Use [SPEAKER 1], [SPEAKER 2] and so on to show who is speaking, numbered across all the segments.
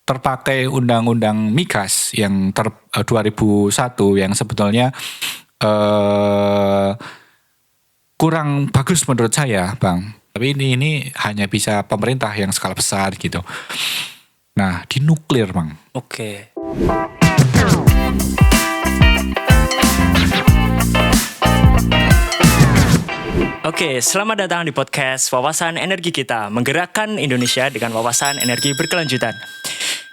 [SPEAKER 1] terpakai undang-undang migas yang 2001 yang sebetulnya kurang bagus menurut saya, Bang. Tapi ini hanya bisa pemerintah yang skala besar gitu. Nah, di nuklir, Bang.
[SPEAKER 2] Oke. Oke, selamat datang di podcast Wawasan Energi Kita, menggerakkan Indonesia dengan wawasan energi berkelanjutan.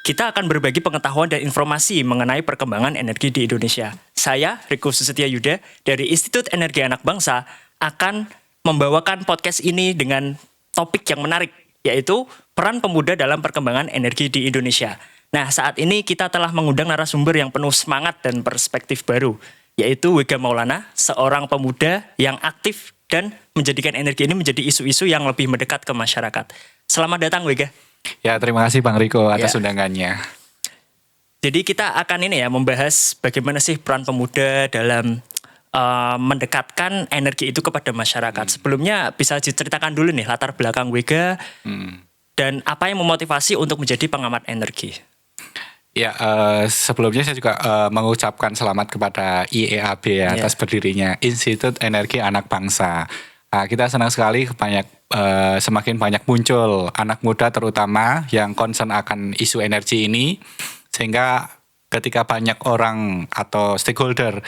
[SPEAKER 2] Kita akan berbagi pengetahuan dan informasi mengenai perkembangan energi di Indonesia. Saya, Riko Susetya Yuda, dari Institut Energi Anak Bangsa, akan membawakan podcast ini dengan topik yang menarik, yaitu peran pemuda dalam perkembangan energi di Indonesia. Nah, saat ini kita telah mengundang narasumber yang penuh semangat dan perspektif baru, yaitu Wega Maulana, seorang pemuda yang aktif dan menjadikan energi ini menjadi isu-isu yang lebih mendekat ke masyarakat. Selamat datang, Wega.
[SPEAKER 1] Ya, terima kasih Bang Riko atas undangannya.
[SPEAKER 2] Jadi kita akan membahas bagaimana sih peran pemuda dalam mendekatkan energi itu kepada masyarakat. Sebelumnya bisa diceritakan dulu nih latar belakang Wega dan apa yang memotivasi untuk menjadi pengamat energi.
[SPEAKER 1] Ya, sebelumnya saya juga mengucapkan selamat kepada IEAB atas berdirinya Institut Energi Anak Bangsa. Kita senang sekali semakin banyak muncul anak muda terutama yang concern akan isu energi ini, sehingga ketika banyak orang atau stakeholder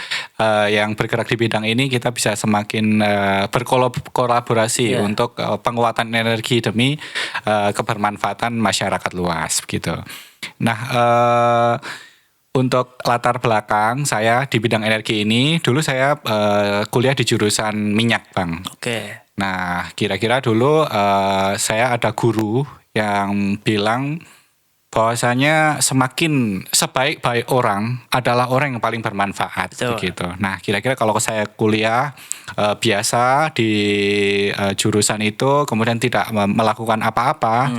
[SPEAKER 1] yang bergerak di bidang ini, kita bisa semakin berkolaborasi untuk penguatan energi demi kebermanfaatan masyarakat luas begitu. Nah, untuk latar belakang saya di bidang energi ini, dulu saya kuliah di jurusan minyak, Bang.
[SPEAKER 2] Oke.
[SPEAKER 1] Nah, kira-kira dulu saya ada guru yang bilang bahwasanya semakin sebaik-baik orang adalah orang yang paling bermanfaat.
[SPEAKER 2] Betul.
[SPEAKER 1] Begitu. Nah, kira-kira kalau saya kuliah biasa di jurusan itu, kemudian tidak melakukan apa-apa,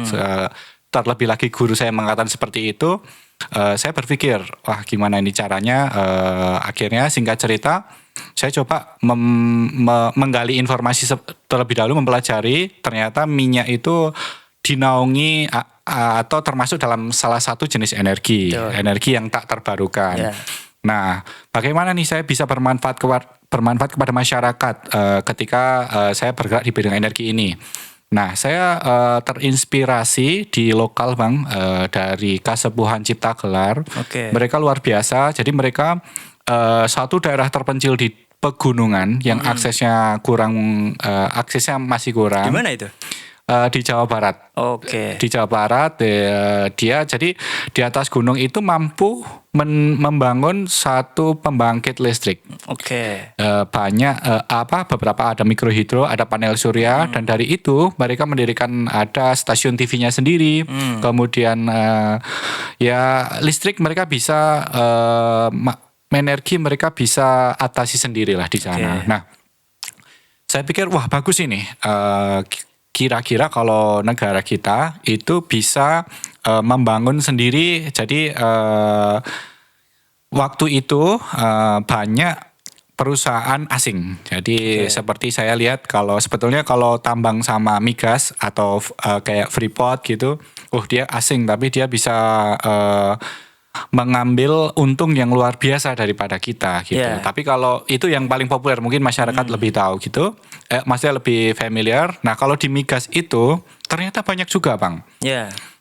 [SPEAKER 1] terlebih lagi guru saya mengatakan seperti itu, saya berpikir, wah gimana ini caranya, akhirnya singkat cerita, saya coba menggali informasi terlebih dahulu, mempelajari, ternyata minyak itu dinaungi atau termasuk dalam salah satu jenis energi, energi yang tak terbarukan. Nah, bagaimana nih saya bisa bermanfaat kepada masyarakat ketika saya bergerak di bidang energi ini? Nah, saya terinspirasi di lokal, Bang, dari Kasepuhan Cipta Gelar. Mereka luar biasa, jadi mereka suatu daerah terpencil di pegunungan yang aksesnya masih kurang.
[SPEAKER 2] Di mana itu?
[SPEAKER 1] Di Jawa Barat. Di Jawa Barat, dia jadi di atas gunung itu mampu membangun satu pembangkit listrik. Banyak beberapa ada mikrohidro, ada panel surya, dan dari itu mereka mendirikan ada stasiun TV-nya sendiri. Kemudian listrik mereka bisa energi mereka bisa atasi sendirilah di sana. Nah, saya pikir wah bagus ini. Kira-kira kalau negara kita itu bisa membangun sendiri, jadi waktu itu banyak perusahaan asing. Jadi seperti saya lihat kalau sebetulnya kalau tambang sama migas atau kayak Freeport gitu, dia asing tapi dia bisa mengambil untung yang luar biasa daripada kita gitu. Tapi kalau itu yang paling populer, mungkin masyarakat lebih tahu gitu. Maksudnya lebih familiar. Nah, kalau di migas itu ternyata banyak juga, Bang.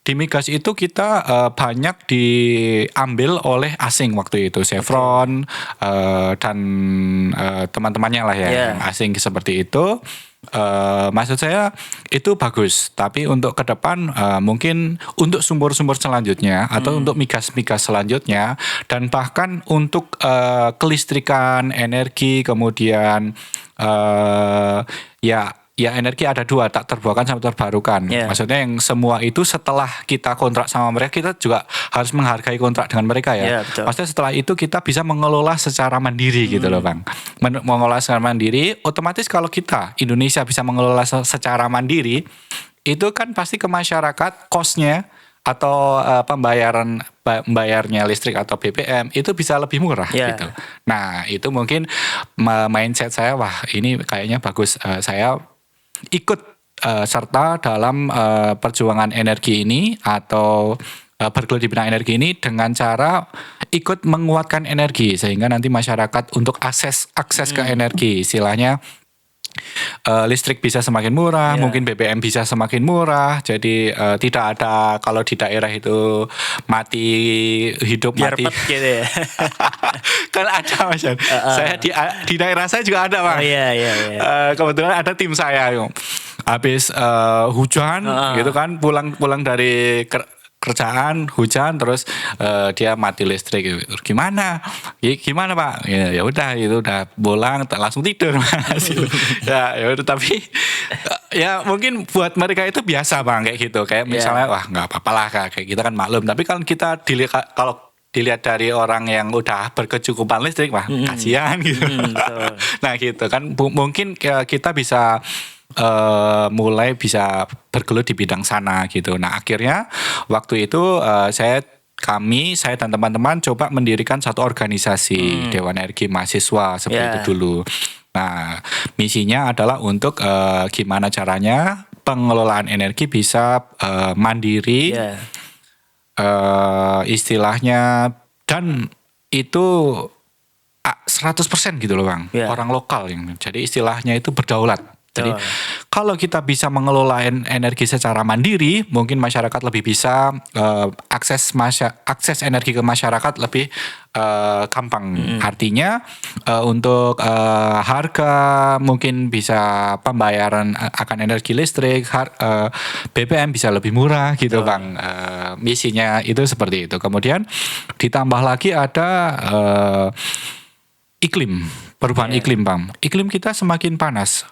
[SPEAKER 1] Di migas itu kita banyak diambil oleh asing waktu itu, Chevron dan teman-temannya lah yang asing seperti itu. Maksud saya itu bagus, tapi untuk ke depan mungkin untuk sumber-sumber selanjutnya atau untuk migas-migas selanjutnya, dan bahkan untuk kelistrikan, energi, kemudian energi ada dua, tak terbarukan sama terbarukan. Maksudnya yang semua itu setelah kita kontrak sama mereka, kita juga harus menghargai kontrak dengan mereka ya. Maksudnya setelah itu kita bisa mengelola secara mandiri gitu loh, Bang. Mengelola secara mandiri, otomatis kalau kita Indonesia bisa mengelola secara mandiri, itu kan pasti ke masyarakat cost-nya atau pembayarnya listrik atau BBM itu bisa lebih murah gitu. Nah, itu mungkin mindset saya, wah ini kayaknya bagus, saya ikut serta dalam perjuangan energi ini atau bergelut di bidang energi ini dengan cara ikut menguatkan energi sehingga nanti masyarakat untuk akses ke energi, istilahnya listrik bisa semakin murah, mungkin BBM bisa semakin murah. Jadi tidak ada kalau di daerah itu mati hidup
[SPEAKER 2] biar
[SPEAKER 1] mati.
[SPEAKER 2] Gitu ya.
[SPEAKER 1] Kan ada Mas. Saya di daerah saya juga ada, Bang.
[SPEAKER 2] Iya.
[SPEAKER 1] Kebetulan ada tim saya habis hujan gitu kan, pulang dari kerjaan hujan terus dia mati listrik. Gimana Pak? Ya udah itu udah pulang langsung tidur Mas. ya udah, tapi ya mungkin buat mereka itu biasa Bang kayak gitu, kayak misalnya wah nggak apa-apa lah kayak kita kan maklum, tapi kalau kita dilihat dari orang yang udah berkecukupan listrik, wah kasihan gitu. Nah gitu kan, mungkin kita bisa mulai bisa bergelut di bidang sana gitu. Nah akhirnya waktu itu saya dan teman-teman coba mendirikan satu organisasi Dewan Energi Mahasiswa seperti itu dulu. Nah misinya adalah untuk gimana caranya pengelolaan energi bisa mandiri, istilahnya, dan itu 100% gitu loh Bang, orang lokal yang jadi istilahnya itu berdaulat. Jadi kalau kita bisa mengelola energi secara mandiri, mungkin masyarakat lebih bisa akses energi ke masyarakat lebih gampang. Artinya untuk harga mungkin bisa pembayaran akan energi listrik, BBM bisa lebih murah gitu Bang. Misinya itu seperti itu. Kemudian ditambah lagi ada perubahan iklim Bang. Iklim kita semakin panas.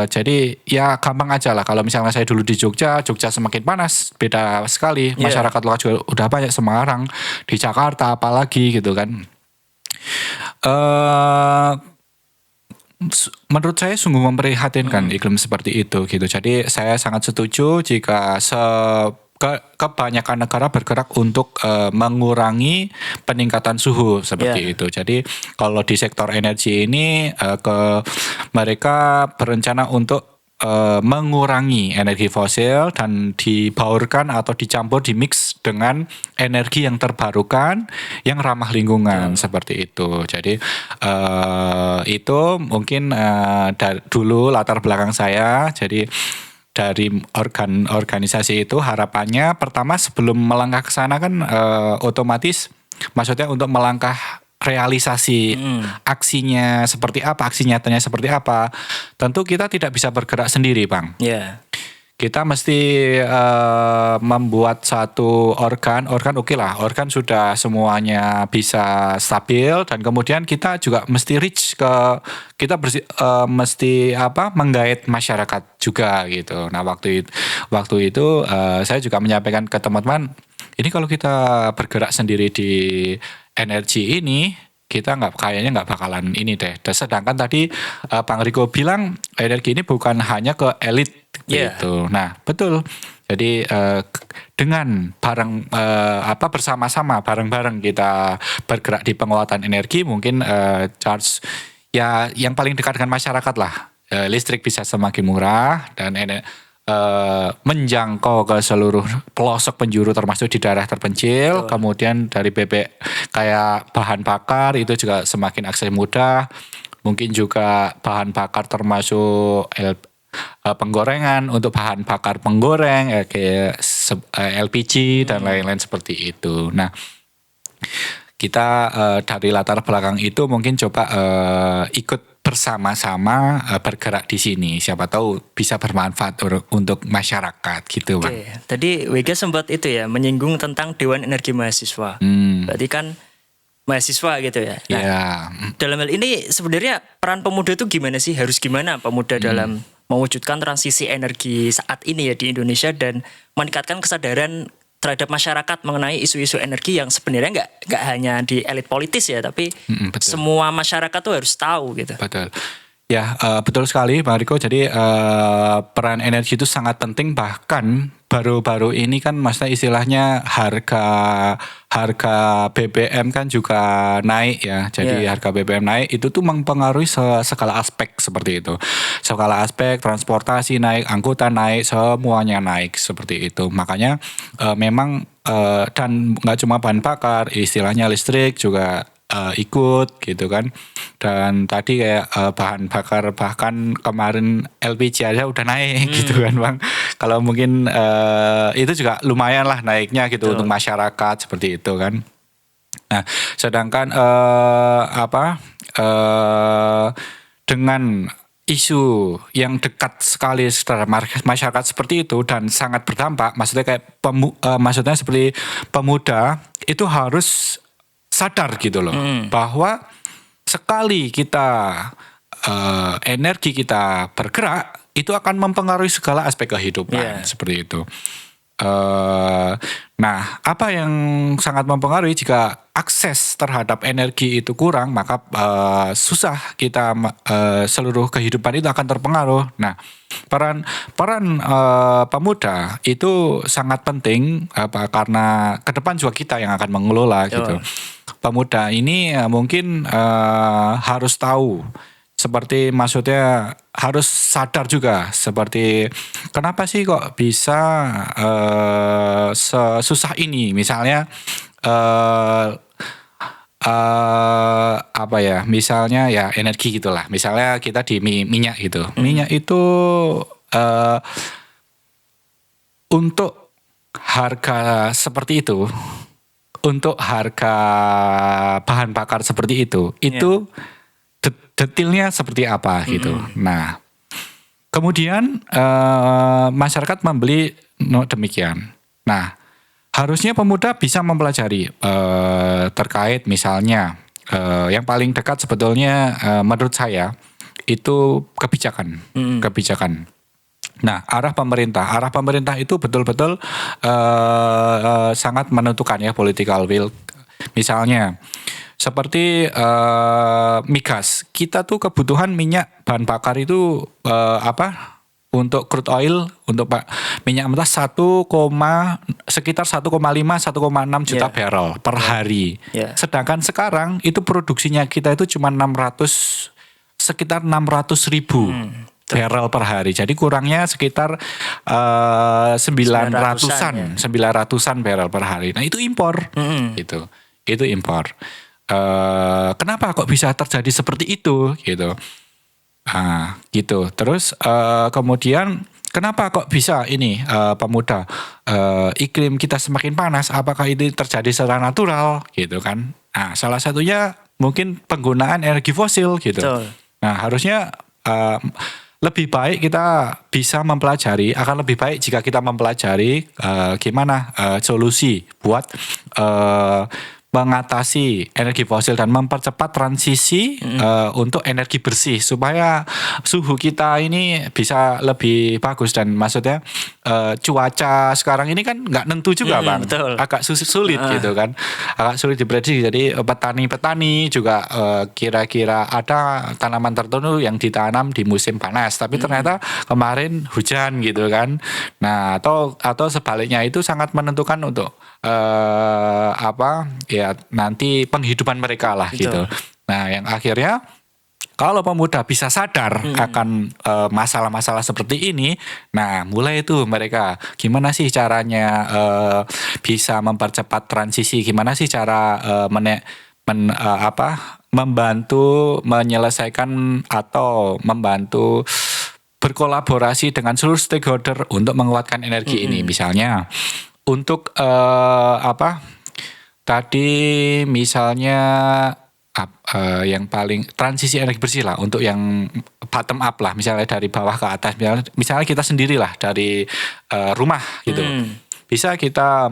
[SPEAKER 1] Jadi ya gampang aja lah. Kalau misalnya saya dulu di Jogja semakin panas, beda sekali. Masyarakat lokal juga udah banyak, Semarang, di Jakarta apalagi gitu kan. Menurut saya sungguh memprihatinkan iklim seperti itu gitu. Jadi saya sangat setuju jika kebanyakan negara bergerak untuk mengurangi peningkatan suhu seperti itu. Jadi kalau di sektor energi ini mereka berencana untuk mengurangi energi fosil dan dibaurkan atau dicampur, dimix dengan energi yang terbarukan yang ramah lingkungan seperti itu. Jadi itu mungkin dulu latar belakang saya. Jadi dari organisasi itu harapannya pertama sebelum melangkah ke sana kan otomatis maksudnya untuk melangkah realisasi aksinya seperti apa, aksi nyatanya seperti apa, tentu kita tidak bisa bergerak sendiri Bang. Kita mesti membuat satu organ oke lah, organ sudah semuanya bisa stabil, dan kemudian kita juga mesti mesti menggait masyarakat juga gitu. Nah waktu itu saya juga menyampaikan ke teman-teman, ini kalau kita bergerak sendiri di energi ini, kita kayaknya nggak bakalan ini deh. Sedangkan tadi Bang Riko bilang energi ini bukan hanya ke elit gitu. Nah betul. Jadi dengan bersama-sama bareng-bareng kita bergerak di penguatan energi, mungkin charge ya yang paling dekat dengan masyarakat lah. Listrik bisa semakin murah dan menjangkau ke seluruh pelosok penjuru termasuk di daerah terpencil. Kemudian dari kayak bahan bakar itu juga semakin akses mudah. Mungkin juga bahan bakar termasuk penggorengan, untuk bahan bakar penggoreng kayak LPG dan lain-lain seperti itu. Nah kita dari latar belakang itu mungkin coba ikut bersama-sama bergerak di sini. Siapa tahu bisa bermanfaat untuk masyarakat gitu Bang.
[SPEAKER 2] Tadi Wega sempat itu ya menyinggung tentang Dewan Energi Mahasiswa. Berarti kan mahasiswa gitu ya. Nah, dalam hal ini sebenarnya peran pemuda itu gimana sih? Harus gimana pemuda dalam mewujudkan transisi energi saat ini ya di Indonesia dan meningkatkan kesadaran terhadap masyarakat mengenai isu-isu energi yang sebenarnya nggak hanya di elit politis ya, tapi semua masyarakat tuh harus tahu gitu.
[SPEAKER 1] Betul. Ya betul sekali Bang Riko. Jadi peran energi itu sangat penting, bahkan baru-baru ini kan maksudnya istilahnya harga BBM kan juga naik ya. Jadi
[SPEAKER 2] Iya.
[SPEAKER 1] harga BBM naik itu tuh mempengaruhi segala aspek seperti itu. Segala aspek transportasi naik, angkutan naik, semuanya naik seperti itu. Makanya memang dan nggak cuma bahan bakar, istilahnya listrik juga ikut gitu kan. Dan tadi kayak bahan bakar bahkan kemarin LPG aja udah naik gitu kan Bang. Kalau mungkin itu juga lumayan lah naiknya gitu
[SPEAKER 2] Betul.
[SPEAKER 1] untuk masyarakat seperti itu kan. Nah, sedangkan dengan isu yang dekat sekali secara masyarakat seperti itu dan sangat berdampak, maksudnya kayak maksudnya seperti pemuda itu harus sadar gitu loh bahwa sekali kita energi kita bergerak itu akan mempengaruhi segala aspek kehidupan seperti itu. Nah, apa yang sangat mempengaruhi jika akses terhadap energi itu kurang, maka susah kita seluruh kehidupan itu akan terpengaruh. Nah, peran pemuda itu sangat penting karena ke depan juga kita yang akan mengelola gitu. Pemuda ini mungkin harus tahu. Seperti maksudnya harus sadar juga seperti kenapa sih kok bisa sesusah ini misalnya apa ya misalnya ya energi gitulah misalnya kita di minyak gitu minyak itu untuk harga seperti itu untuk harga bahan bakar seperti itu detailnya seperti apa gitu. Nah, kemudian masyarakat membeli demikian. Nah, harusnya pemuda bisa mempelajari terkait misalnya yang paling dekat sebetulnya menurut saya itu kebijakan. Nah, arah pemerintah itu betul-betul sangat menentukan ya political will. Misalnya seperti migas, kita tuh kebutuhan minyak bahan bakar itu untuk crude oil untuk minyak mentah sekitar 1,5 1,6 juta barrel per hari. Sedangkan sekarang itu produksinya kita itu cuma sekitar 600.000 barrel per hari. Jadi kurangnya sekitar 900-an barrel per hari. Nah, itu impor. Gitu. Itu impor. Kenapa kok bisa terjadi seperti itu gitu. Gitu. Terus kemudian kenapa kok bisa ini pemuda iklim kita semakin panas? Apakah ini terjadi secara natural gitu kan? Nah, salah satunya mungkin penggunaan energi fosil gitu. Nah, harusnya lebih baik kita bisa mempelajari, akan lebih baik jika kita mempelajari gimana solusi buat mengatasi energi fosil dan mempercepat transisi untuk energi bersih supaya suhu kita ini bisa lebih bagus dan maksudnya cuaca sekarang ini kan nggak nentu juga Bang, agak sulit gitu kan, agak sulit diprediksi. Jadi petani juga kira-kira ada tanaman tertentu yang ditanam di musim panas tapi ternyata kemarin hujan gitu kan. Nah atau sebaliknya itu sangat menentukan untuk nanti penghidupan mereka lah gitu. Nah, yang akhirnya kalau pemuda bisa sadar akan masalah-masalah seperti ini, nah mulai itu mereka gimana sih caranya bisa mempercepat transisi, gimana sih cara membantu menyelesaikan atau membantu berkolaborasi dengan seluruh stakeholder untuk menguatkan energi ini. Misalnya untuk tadi misalnya yang paling transisi energi bersih lah untuk yang bottom up lah, misalnya dari bawah ke atas, misalnya kita sendirilah dari rumah gitu. Bisa kita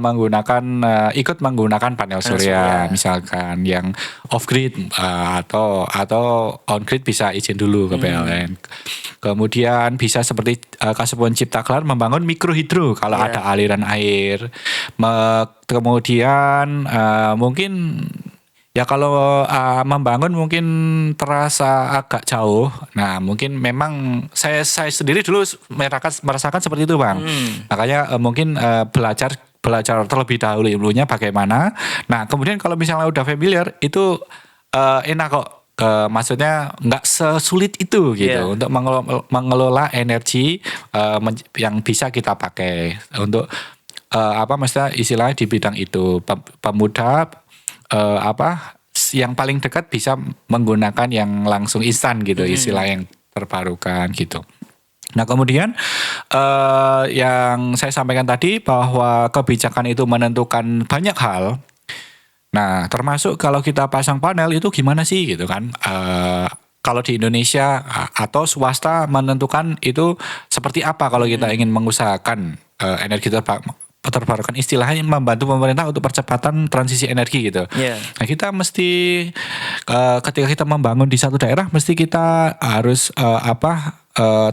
[SPEAKER 1] ikut menggunakan panel surya misalkan yang off grid atau on grid bisa izin dulu ke PLN. Kemudian bisa seperti Kasubon Cipta Gelar membangun mikrohidro kalau ada aliran air. Kemudian mungkin ya kalau membangun mungkin terasa agak jauh. Nah mungkin memang saya sendiri dulu merasakan seperti itu Bang. Makanya mungkin belajar belajar terlebih dahulu ilmunya bagaimana. Nah, kemudian kalau misalnya udah familiar itu enak kok. Maksudnya nggak sesulit itu gitu untuk mengelola energi yang bisa kita pakai untuk maksudnya istilahnya di bidang itu pemuda yang paling dekat bisa menggunakan yang langsung instan gitu, istilah yang terbarukan gitu. Nah kemudian yang saya sampaikan tadi bahwa kebijakan itu menentukan banyak hal. Nah, termasuk kalau kita pasang panel itu gimana sih gitu kan? Kalau di Indonesia atau swasta menentukan itu seperti apa kalau kita ingin mengusahakan energi terbarukan, istilahnya membantu pemerintah untuk percepatan transisi energi gitu. Nah, kita mesti ketika kita membangun di satu daerah mesti kita harus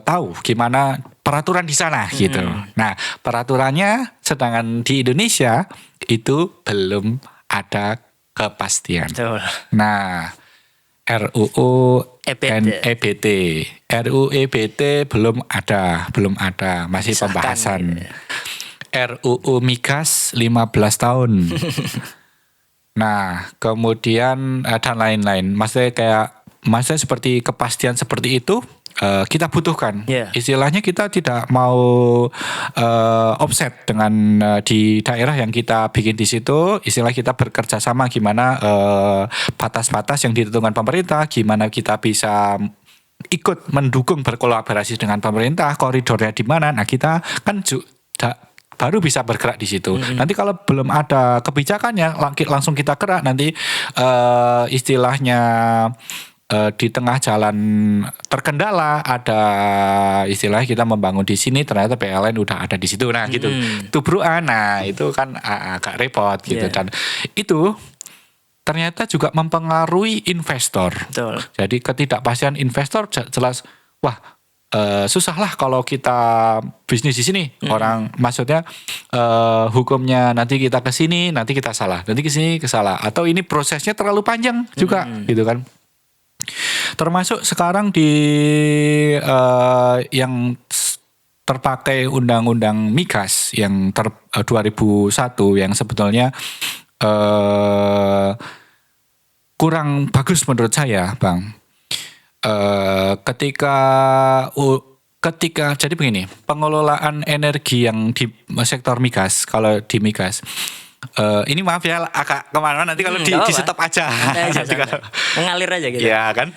[SPEAKER 1] tahu gimana peraturan di sana gitu. Nah, peraturannya sedangkan di Indonesia itu belum ada kepastian.
[SPEAKER 2] Betul.
[SPEAKER 1] Nah, RUU EBT, RUU EBT belum ada, masih pembahasan. RUU Migas 15 tahun. Nah, kemudian dan lain-lain. Maksudnya seperti kepastian seperti itu kita butuhkan. Istilahnya kita tidak mau offset dengan di daerah yang kita bikin di situ. Istilah kita bekerja sama gimana batas-batas yang ditentukan pemerintah, gimana kita bisa ikut mendukung berkolaborasi dengan pemerintah, koridornya di mana. Nah, kita kan baru bisa bergerak di situ. Nanti kalau belum ada kebijakannya langsung kita gerak nanti istilahnya di tengah jalan terkendala ada istilahnya kita membangun di sini ternyata PLN udah ada di situ. Nah gitu tubruan. Nah itu kan agak repot gitu. Dan itu ternyata juga mempengaruhi investor.
[SPEAKER 2] Betul.
[SPEAKER 1] Jadi ketidakpastian investor jelas susah lah kalau kita bisnis di sini. Orang maksudnya hukumnya nanti kita ke sini nanti kita salah, nanti ke sini kesalah, atau ini prosesnya terlalu panjang juga gitu kan. Termasuk sekarang di yang terpakai undang-undang migas yang 2001 yang sebetulnya kurang bagus menurut saya, Bang. Ketika jadi begini, pengelolaan energi yang di sektor migas, kalau di migas ini maaf ya agak kemana-mana, nanti kalau di stop aja.
[SPEAKER 2] Mengalir aja gitu.
[SPEAKER 1] Ya kan.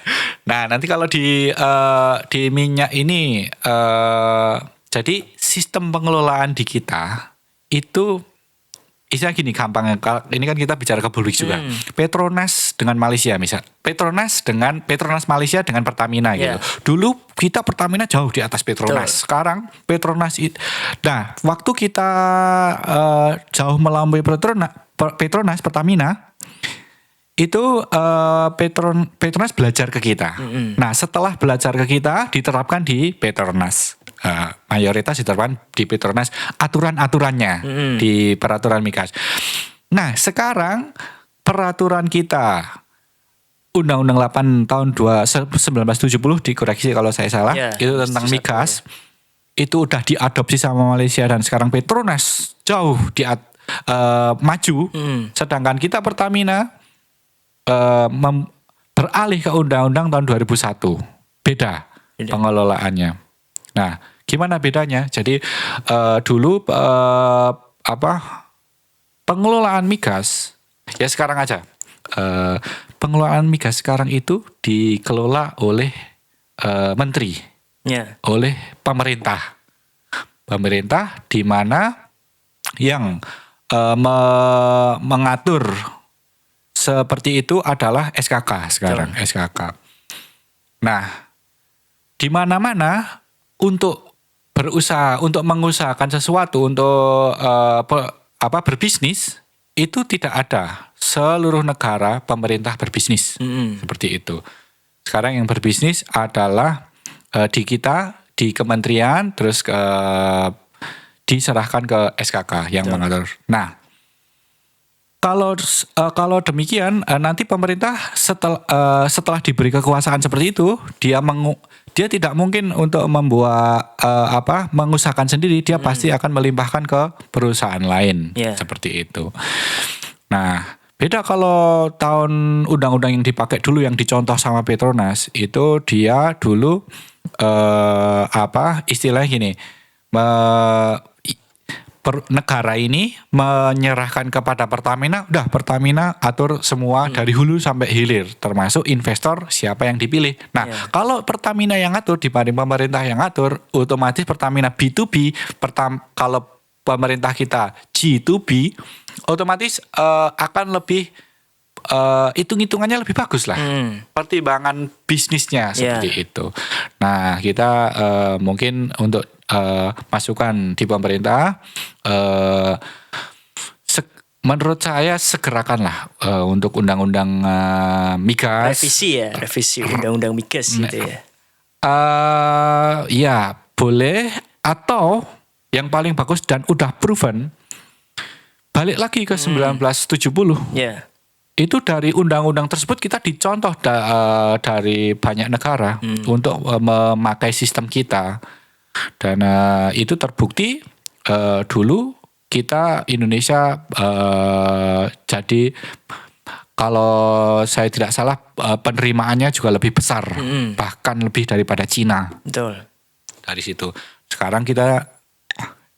[SPEAKER 1] Nah nanti kalau di minyak ini jadi sistem pengelolaan di kita itu istilah gini gampang. Ini kan kita bicara ke publik juga. Petronas dengan Malaysia misal. Petronas Malaysia dengan Pertamina gitu. Dulu kita Pertamina jauh di atas Petronas.
[SPEAKER 2] Betul.
[SPEAKER 1] Sekarang Petronas nah, waktu kita jauh melampaui Petronas Pertamina itu Petronas belajar ke kita. Nah, setelah belajar ke kita diterapkan di Petronas. Mayoritas diterapkan di Petronas aturan-aturannya di peraturan migas. Nah, sekarang peraturan kita Undang-Undang 8 tahun 1970 dikoreksi kalau saya salah, itu tentang migas. Itu udah diadopsi sama Malaysia dan sekarang Petronas jauh maju. Sedangkan kita Pertamina beralih ke Undang-Undang tahun 2001. Beda pengelolaannya. Nah, gimana bedanya? Jadi dulu pengelolaan migas ya sekarang aja. Pengelolaan migas sekarang itu dikelola oleh menteri, oleh pemerintah. Pemerintah di mana yang mengatur seperti itu adalah SKK sekarang, SKK. Nah, di mana-mana untuk berusaha, untuk mengusahakan sesuatu, untuk berbisnis itu tidak ada. Seluruh negara pemerintah berbisnis seperti itu. Sekarang yang berbisnis adalah di kita, di kementerian, terus diserahkan ke SKK yang mengatur. Nah, kalau demikian nanti pemerintah setelah diberi kekuasaan seperti itu, dia dia tidak mungkin untuk membuat mengusahakan sendiri, dia pasti akan melimpahkan ke perusahaan lain seperti itu. Nah, beda kalau tahun undang-undang yang dipakai dulu yang dicontoh sama Petronas itu dia dulu istilahnya gini, negara ini menyerahkan kepada Pertamina, udah Pertamina atur semua dari hulu sampai hilir, termasuk investor siapa yang dipilih. Nah, kalau Pertamina yang ngatur dibanding pemerintah yang ngatur, otomatis Pertamina B2B, kalau pemerintah kita G2B, otomatis akan lebih hitung-hitungannya lebih bagus lah. Pertimbangan bisnisnya seperti itu. Nah, kita mungkin untuk masukan di pemerintah, menurut saya segerakanlah untuk undang-undang migas.
[SPEAKER 2] Revisi undang-undang migas gitu ya.
[SPEAKER 1] Ya boleh, atau yang paling bagus dan udah proven, balik lagi ke 1970. Itu dari undang-undang tersebut kita dicontoh dari banyak negara untuk memakai sistem kita. Dan itu terbukti dulu kita Indonesia jadi kalau saya tidak salah penerimaannya juga lebih besar, bahkan lebih daripada Cina.
[SPEAKER 2] Betul.
[SPEAKER 1] Dari situ. Sekarang kita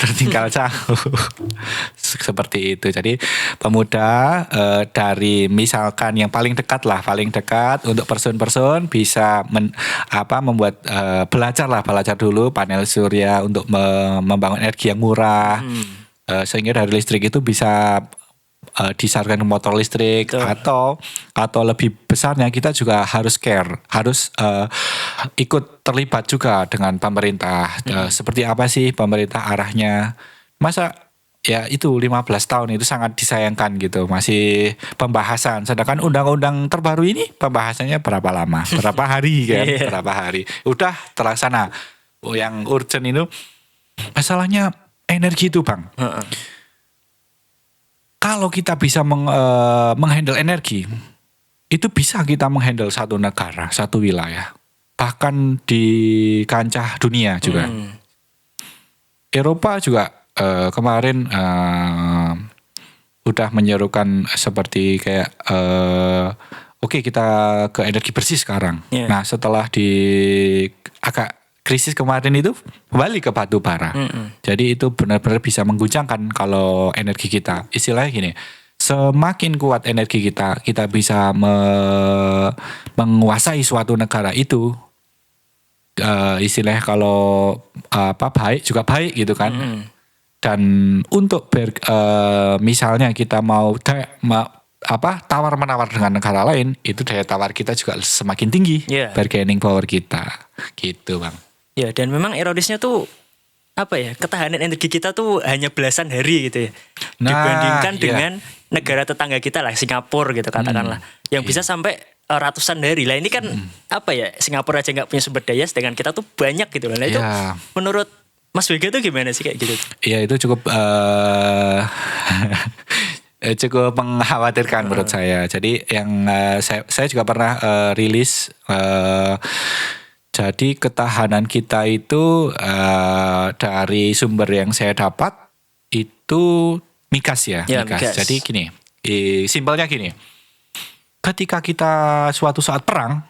[SPEAKER 1] tertinggal jauh. Seperti itu. Jadi pemuda dari misalkan yang paling dekat untuk person-person bisa membuat belajar dulu panel surya untuk membangun energi yang murah. Sehingga dari listrik itu bisa disalurkan ke motor listrik. Atau lebih besarnya kita juga harus harus ikut terlibat juga dengan pemerintah. Seperti apa sih pemerintah arahnya? Masa ya itu 15 tahun itu sangat disayangkan gitu, masih pembahasan. Sedangkan undang-undang terbaru ini pembahasannya berapa lama? Berapa hari kan? Berapa hari? Udah terlaksana. Yang urgent itu masalahnya energi itu, Bang. Kalau kita bisa menghandle energi, itu bisa kita menghandle satu negara, satu wilayah. Bahkan di kancah dunia juga. Eropa juga kemarin udah menyerukan seperti kayak oke, kita ke energi bersih sekarang. Nah, setelah agak krisis kemarin itu kembali ke batu bara. Jadi itu benar-benar bisa mengguncangkan kalau energi kita. Istilahnya gini, semakin kuat energi kita bisa menguasai suatu negara itu. Istilahnya kalau baik juga baik gitu kan. Dan untuk misalnya kita mau tawar-menawar dengan negara lain, itu daya tawar kita juga semakin tinggi, bargaining power kita, gitu, Bang.
[SPEAKER 2] Ya, dan memang ironisnya tuh ketahanan energi kita tuh hanya belasan hari gitu ya, dibandingkan dengan negara tetangga kita lah, Singapura gitu katakanlah, yang bisa sampai ratusan hari lah. Ini kan Singapura aja nggak punya sumber daya, sedangkan kita tuh banyak gitu lah. Nah, itu menurut Mas Vega tuh gimana sih kayak gitu?
[SPEAKER 1] Iya, itu cukup cukup mengkhawatirkan menurut saya. Jadi yang saya juga pernah rilis. Jadi ketahanan kita itu dari sumber yang saya dapat itu migas ya. Migas. Jadi gini, simpelnya gini. Ketika kita suatu saat perang,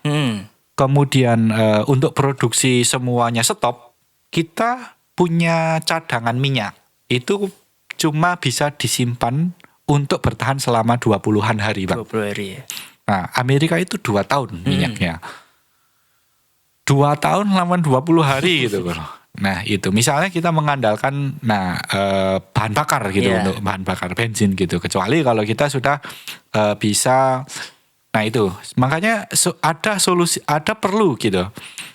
[SPEAKER 1] kemudian untuk produksi semuanya stop, kita punya cadangan minyak. Itu cuma bisa disimpan untuk bertahan selama 20-an hari, Bang.
[SPEAKER 2] 20 hari ya.
[SPEAKER 1] Nah, Amerika itu 2 tahun minyaknya. 2 tahun lawan 20 hari gitu, Bro. Nah, itu misalnya kita mengandalkan bahan bakar gitu, untuk bahan bakar bensin gitu. Kecuali kalau kita sudah bisa, nah itu. Makanya ada solusi, perlu gitu.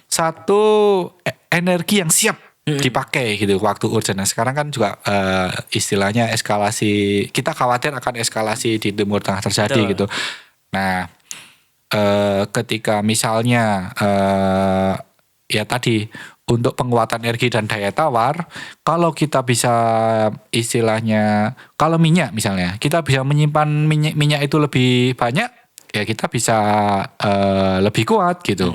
[SPEAKER 1] Satu energi yang siap dipakai gitu waktu urgent. Nah, sekarang kan juga istilahnya eskalasi, kita khawatir akan eskalasi di Timur Tengah terjadi gitu. Nah, ketika misalnya ya tadi untuk penguatan energi dan daya tawar, kalau kita bisa istilahnya, kalau minyak misalnya kita bisa menyimpan minyak itu lebih banyak, ya kita bisa lebih kuat gitu.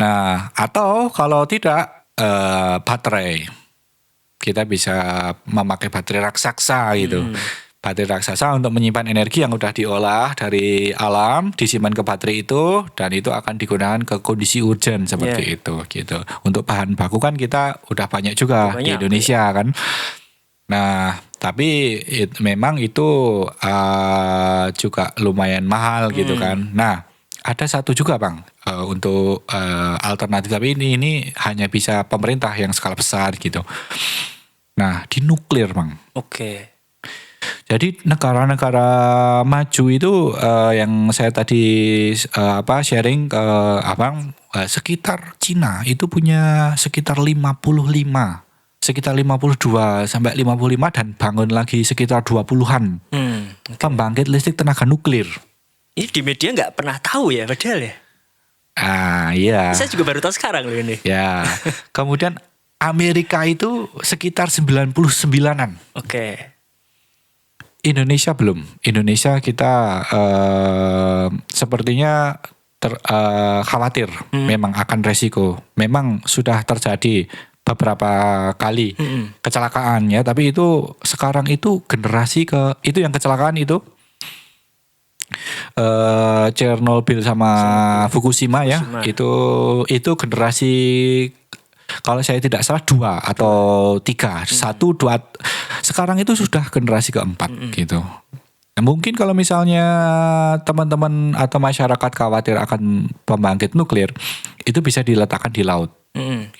[SPEAKER 1] Nah, atau kalau tidak baterai. Kita bisa memakai baterai raksasa gitu. Baterai raksasa untuk menyimpan energi yang udah diolah dari alam, disimpan ke baterai itu, dan itu akan digunakan ke kondisi urgent seperti itu gitu. Untuk bahan baku kan kita udah banyak juga di Indonesia kan. Nah, tapi memang itu juga lumayan mahal gitu kan. Nah, ada satu juga Bang untuk alternatif, tapi ini hanya bisa pemerintah yang skala besar gitu. Nah, di nuklir Bang.
[SPEAKER 2] Oke.
[SPEAKER 1] Jadi negara-negara maju itu yang saya tadi sharing ke Abang, sekitar Cina itu punya sekitar 52 sampai 55 dan bangun lagi sekitar 20-an pembangkit listrik tenaga nuklir.
[SPEAKER 2] Ini di media nggak pernah tahu ya padahal ya.
[SPEAKER 1] Iya.
[SPEAKER 2] Saya juga baru tahu sekarang loh ini.
[SPEAKER 1] Ya. Kemudian Amerika itu sekitar 99-an.
[SPEAKER 2] Oke.
[SPEAKER 1] Indonesia belum. Indonesia kita sepertinya khawatir memang akan resiko. Memang sudah terjadi beberapa kali kecelakaan ya, tapi itu sekarang itu generasi itu yang kecelakaan itu Chernobyl sama Fukushima ya. Itu generasi, kalau saya tidak salah 2 atau 3, 1, 2, sekarang itu sudah generasi keempat gitu. Nah, mungkin kalau misalnya teman-teman atau masyarakat khawatir akan pembangkit nuklir, itu bisa diletakkan di laut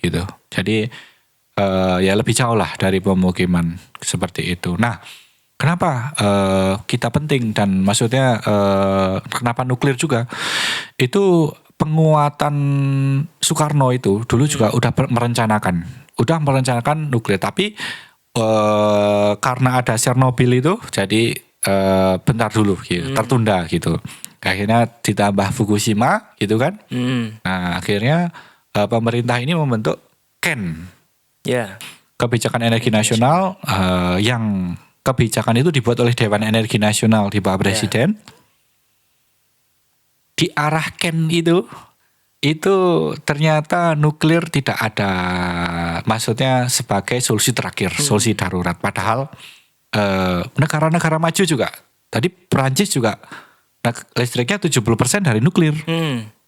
[SPEAKER 1] gitu. Jadi ya lebih jauh lah dari pemukiman seperti itu. Nah, kenapa kita penting dan maksudnya kenapa nuklir juga? Itu penguatan Soekarno itu dulu juga udah merencanakan nuklir, tapi karena ada Chernobyl itu jadi bentar dulu gitu, tertunda gitu. Akhirnya ditambah Fukushima gitu kan. Nah, akhirnya pemerintah ini membentuk KEN. Kebijakan Energi Nasional yang kebijakan itu dibuat oleh Dewan Energi Nasional di bawah Presiden. Di arah KEN itu ternyata nuklir tidak ada, maksudnya sebagai solusi terakhir, solusi darurat. Padahal negara-negara maju juga, tadi Perancis juga listriknya 70% dari nuklir,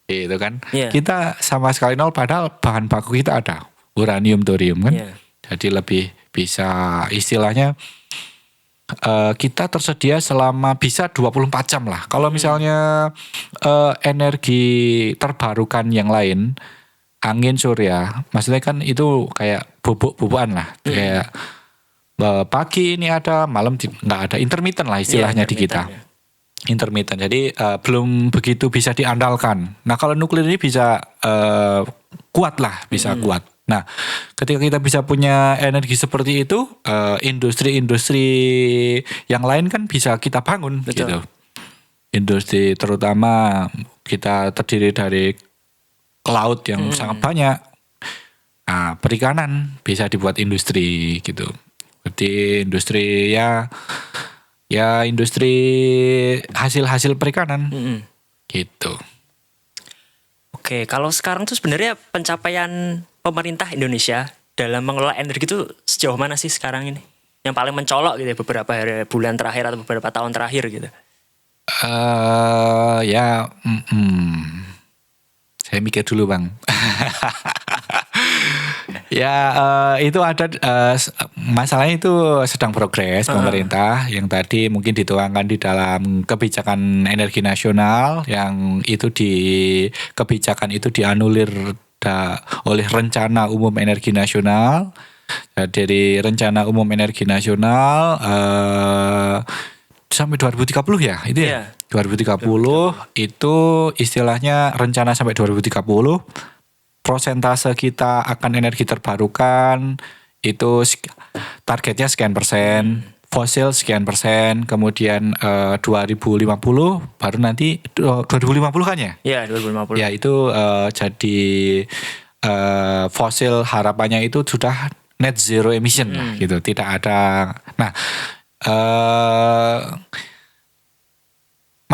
[SPEAKER 1] gitu kan. Kita sama sekali nol, padahal bahan baku kita ada, uranium, thorium kan. Jadi lebih bisa istilahnya kita tersedia selama bisa 24 jam lah. Kalau misalnya energi terbarukan yang lain, angin, surya, maksudnya kan itu kayak bubuk-bubukan lah. Kayak pagi ini ada, malam nggak ada, intermittent lah istilahnya di kita. Intermittent, jadi belum begitu bisa diandalkan. Nah, kalau nuklir ini bisa kuat lah, bisa kuat. Nah, ketika kita bisa punya energi seperti itu, industri-industri yang lain kan bisa kita bangun.
[SPEAKER 2] Betul.
[SPEAKER 1] Gitu. Industri terutama kita terdiri dari laut yang sangat banyak. Nah, perikanan bisa dibuat industri gitu. Berarti industri ya industri hasil-hasil perikanan gitu.
[SPEAKER 2] Oke, kalau sekarang tuh sebenarnya pencapaian pemerintah Indonesia dalam mengelola energi itu sejauh mana sih sekarang ini? Yang paling mencolok gitu ya, beberapa bulan terakhir atau beberapa tahun terakhir gitu.
[SPEAKER 1] Saya mikir dulu Bang. Itu ada masalahnya itu sedang progres pemerintah yang tadi mungkin dituangkan di dalam kebijakan energi nasional, yang itu kebijakan itu dianulir oleh Rencana Umum Energi Nasional. Dari Rencana Umum Energi Nasional sampai 2030 ya, itu ya. 2030 itu istilahnya rencana sampai 2030. Prosentase kita akan energi terbarukan itu targetnya sekian persen, fosil sekian persen, kemudian 2050 baru nanti 2050 kan ya?
[SPEAKER 2] Iya, 2050.
[SPEAKER 1] Ya, itu jadi fosil harapannya itu sudah net zero emission lah gitu, tidak ada. Nah,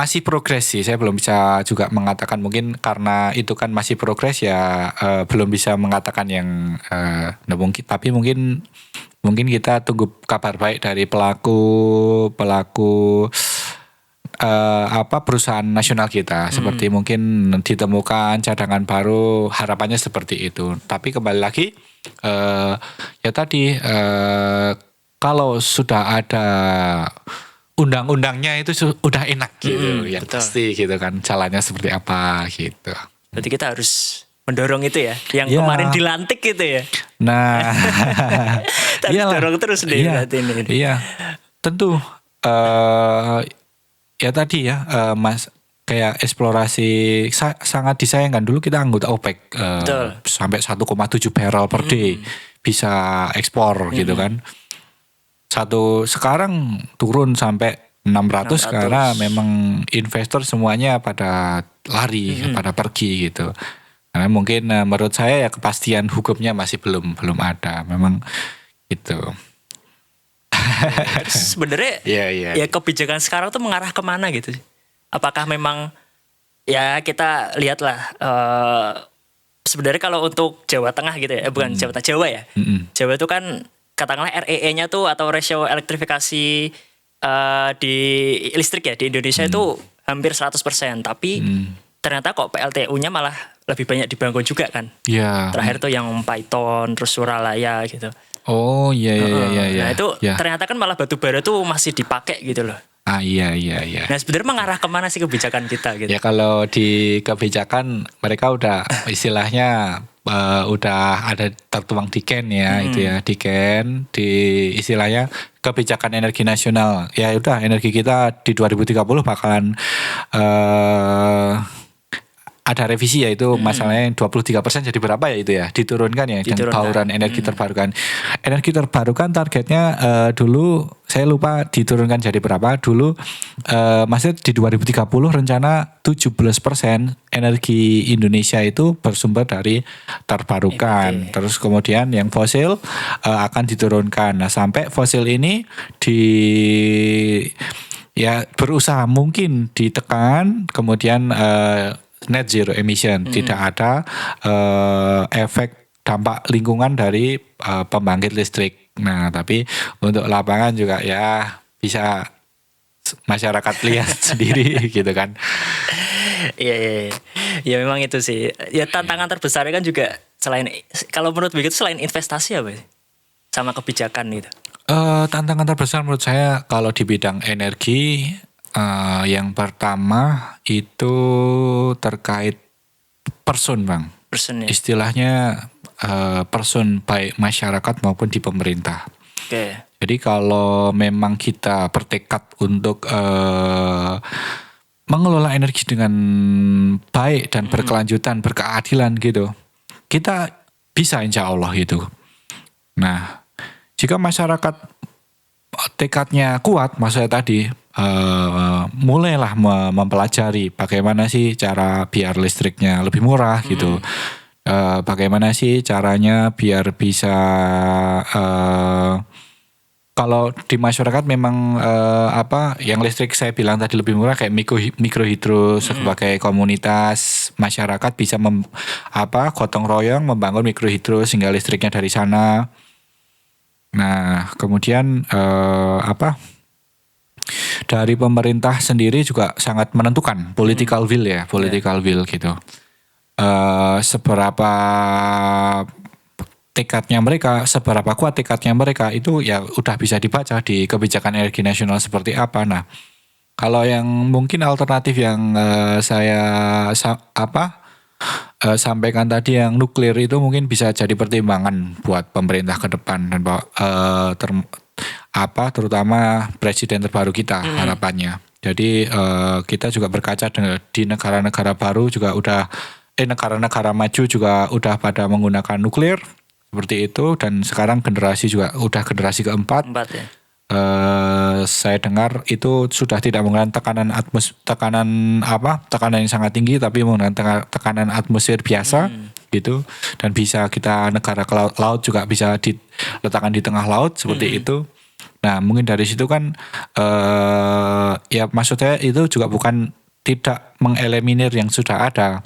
[SPEAKER 1] masih progres sih. Saya belum bisa juga mengatakan, mungkin karena itu kan masih progres ya, belum bisa mengatakan yang mungkin, tapi mungkin kita tunggu kabar baik dari pelaku perusahaan nasional kita, seperti mungkin ditemukan cadangan baru, harapannya seperti itu. Tapi kembali lagi ya tadi, kalau sudah ada undang-undangnya itu udah enak gitu, ya
[SPEAKER 2] betul.
[SPEAKER 1] pasti gitu kan jalannya seperti apa gitu.
[SPEAKER 2] Berarti kita harus mendorong itu ya, yang
[SPEAKER 1] Ya.
[SPEAKER 2] kemarin dilantik gitu ya.
[SPEAKER 1] Nah,
[SPEAKER 2] Tapi
[SPEAKER 1] iyalah.
[SPEAKER 2] dorong terus deh berarti ini.
[SPEAKER 1] Iya, tentu. Ya tadi ya, Mas, kayak eksplorasi sangat disayangkan. Dulu kita anggota OPEC,
[SPEAKER 2] Betul.
[SPEAKER 1] sampai 1,7 barrel per day bisa ekspor gitu kan. Sekarang turun sampai 600 karena memang investor semuanya pada lari, pada pergi gitu. Karena mungkin menurut saya ya kepastian hukumnya masih belum ada. Memang gitu.
[SPEAKER 2] Terus sebenarnya
[SPEAKER 1] Iya.
[SPEAKER 2] ya kebijakan sekarang tuh mengarah kemana gitu? Apakah memang ya kita lihatlah sebenarnya kalau untuk Jawa Tengah gitu ya, bukan Jawa Tengah, Jawa ya. Jawa itu kan katakanlah REE-nya tuh atau rasio elektrifikasi di listrik ya di Indonesia itu hampir 100%, tapi ternyata kok PLTU-nya malah lebih banyak dibangun juga kan.
[SPEAKER 1] Iya.
[SPEAKER 2] Terakhir tuh yang Python terus Suralaya gitu.
[SPEAKER 1] Oh iya.
[SPEAKER 2] Nah itu
[SPEAKER 1] Ya.
[SPEAKER 2] ternyata kan malah batu bara tuh masih dipakai gitu loh.
[SPEAKER 1] Iya.
[SPEAKER 2] Nah sebenarnya mengarah kemana sih kebijakan kita gitu?
[SPEAKER 1] Ya kalau di kebijakan mereka udah istilahnya udah ada tertuang di CAN ya, itu ya, di CAN, di istilahnya kebijakan energi nasional. Ya udah, energi kita di 2030 bakalan ada revisi, yaitu masalahnya 23% jadi berapa ya itu ya, diturunkan ya, dan bauran energi terbarukan. Energi terbarukan targetnya dulu saya lupa diturunkan jadi berapa. Dulu maksudnya di 2030 rencana 17% energi Indonesia itu bersumber dari terbarukan. Terus kemudian yang fosil akan diturunkan. Nah, sampai fosil ini ya berusaha mungkin ditekan, kemudian net zero emission, tidak ada efek dampak lingkungan dari pembangkit listrik. Nah, tapi untuk lapangan juga ya bisa masyarakat lihat sendiri gitu kan.
[SPEAKER 2] Iya. Ya memang itu sih. Ya tantangan terbesarnya kan juga selain, kalau menurut begitu selain investasi apa sih? Sama kebijakan gitu.
[SPEAKER 1] Tantangan terbesar menurut saya kalau di bidang energi, yang pertama itu terkait person, Bang.
[SPEAKER 2] Person ya.
[SPEAKER 1] Istilahnya person baik masyarakat maupun di pemerintah.
[SPEAKER 2] Oke.
[SPEAKER 1] Jadi kalau memang kita bertekad untuk mengelola energi dengan baik dan berkelanjutan, berkeadilan gitu, kita bisa insya Allah gitu. Nah, jika masyarakat tekadnya kuat, maksudnya tadi mulailah mempelajari bagaimana sih cara biar listriknya lebih murah gitu. Bagaimana sih caranya biar bisa kalau di masyarakat memang yang listrik saya bilang tadi lebih murah, kayak mikrohidro sebagai komunitas masyarakat bisa gotong royong membangun mikrohidro sehingga listriknya dari sana. Nah, kemudian dari pemerintah sendiri juga sangat menentukan political will ya, will gitu. Seberapa tekadnya mereka, seberapa kuat tekadnya mereka itu ya udah bisa dibaca di kebijakan energi nasional seperti apa. Nah, kalau yang mungkin alternatif yang saya sampaikan tadi, yang nuklir itu mungkin bisa jadi pertimbangan buat pemerintah ke depan, dan terutama presiden terbaru kita harapannya. Jadi kita juga berkaca di negara-negara baru juga negara-negara maju juga udah pada menggunakan nuklir seperti itu, dan sekarang generasi generasi keempat.
[SPEAKER 2] Ya.
[SPEAKER 1] Saya dengar itu sudah tidak menggunakan tekanan yang sangat tinggi, tapi menggunakan tekanan atmosfer biasa gitu, dan bisa kita negara ke laut juga bisa diletakkan di tengah laut seperti itu. Nah, mungkin dari situ kan ya maksudnya itu juga bukan tidak mengeliminir yang sudah ada.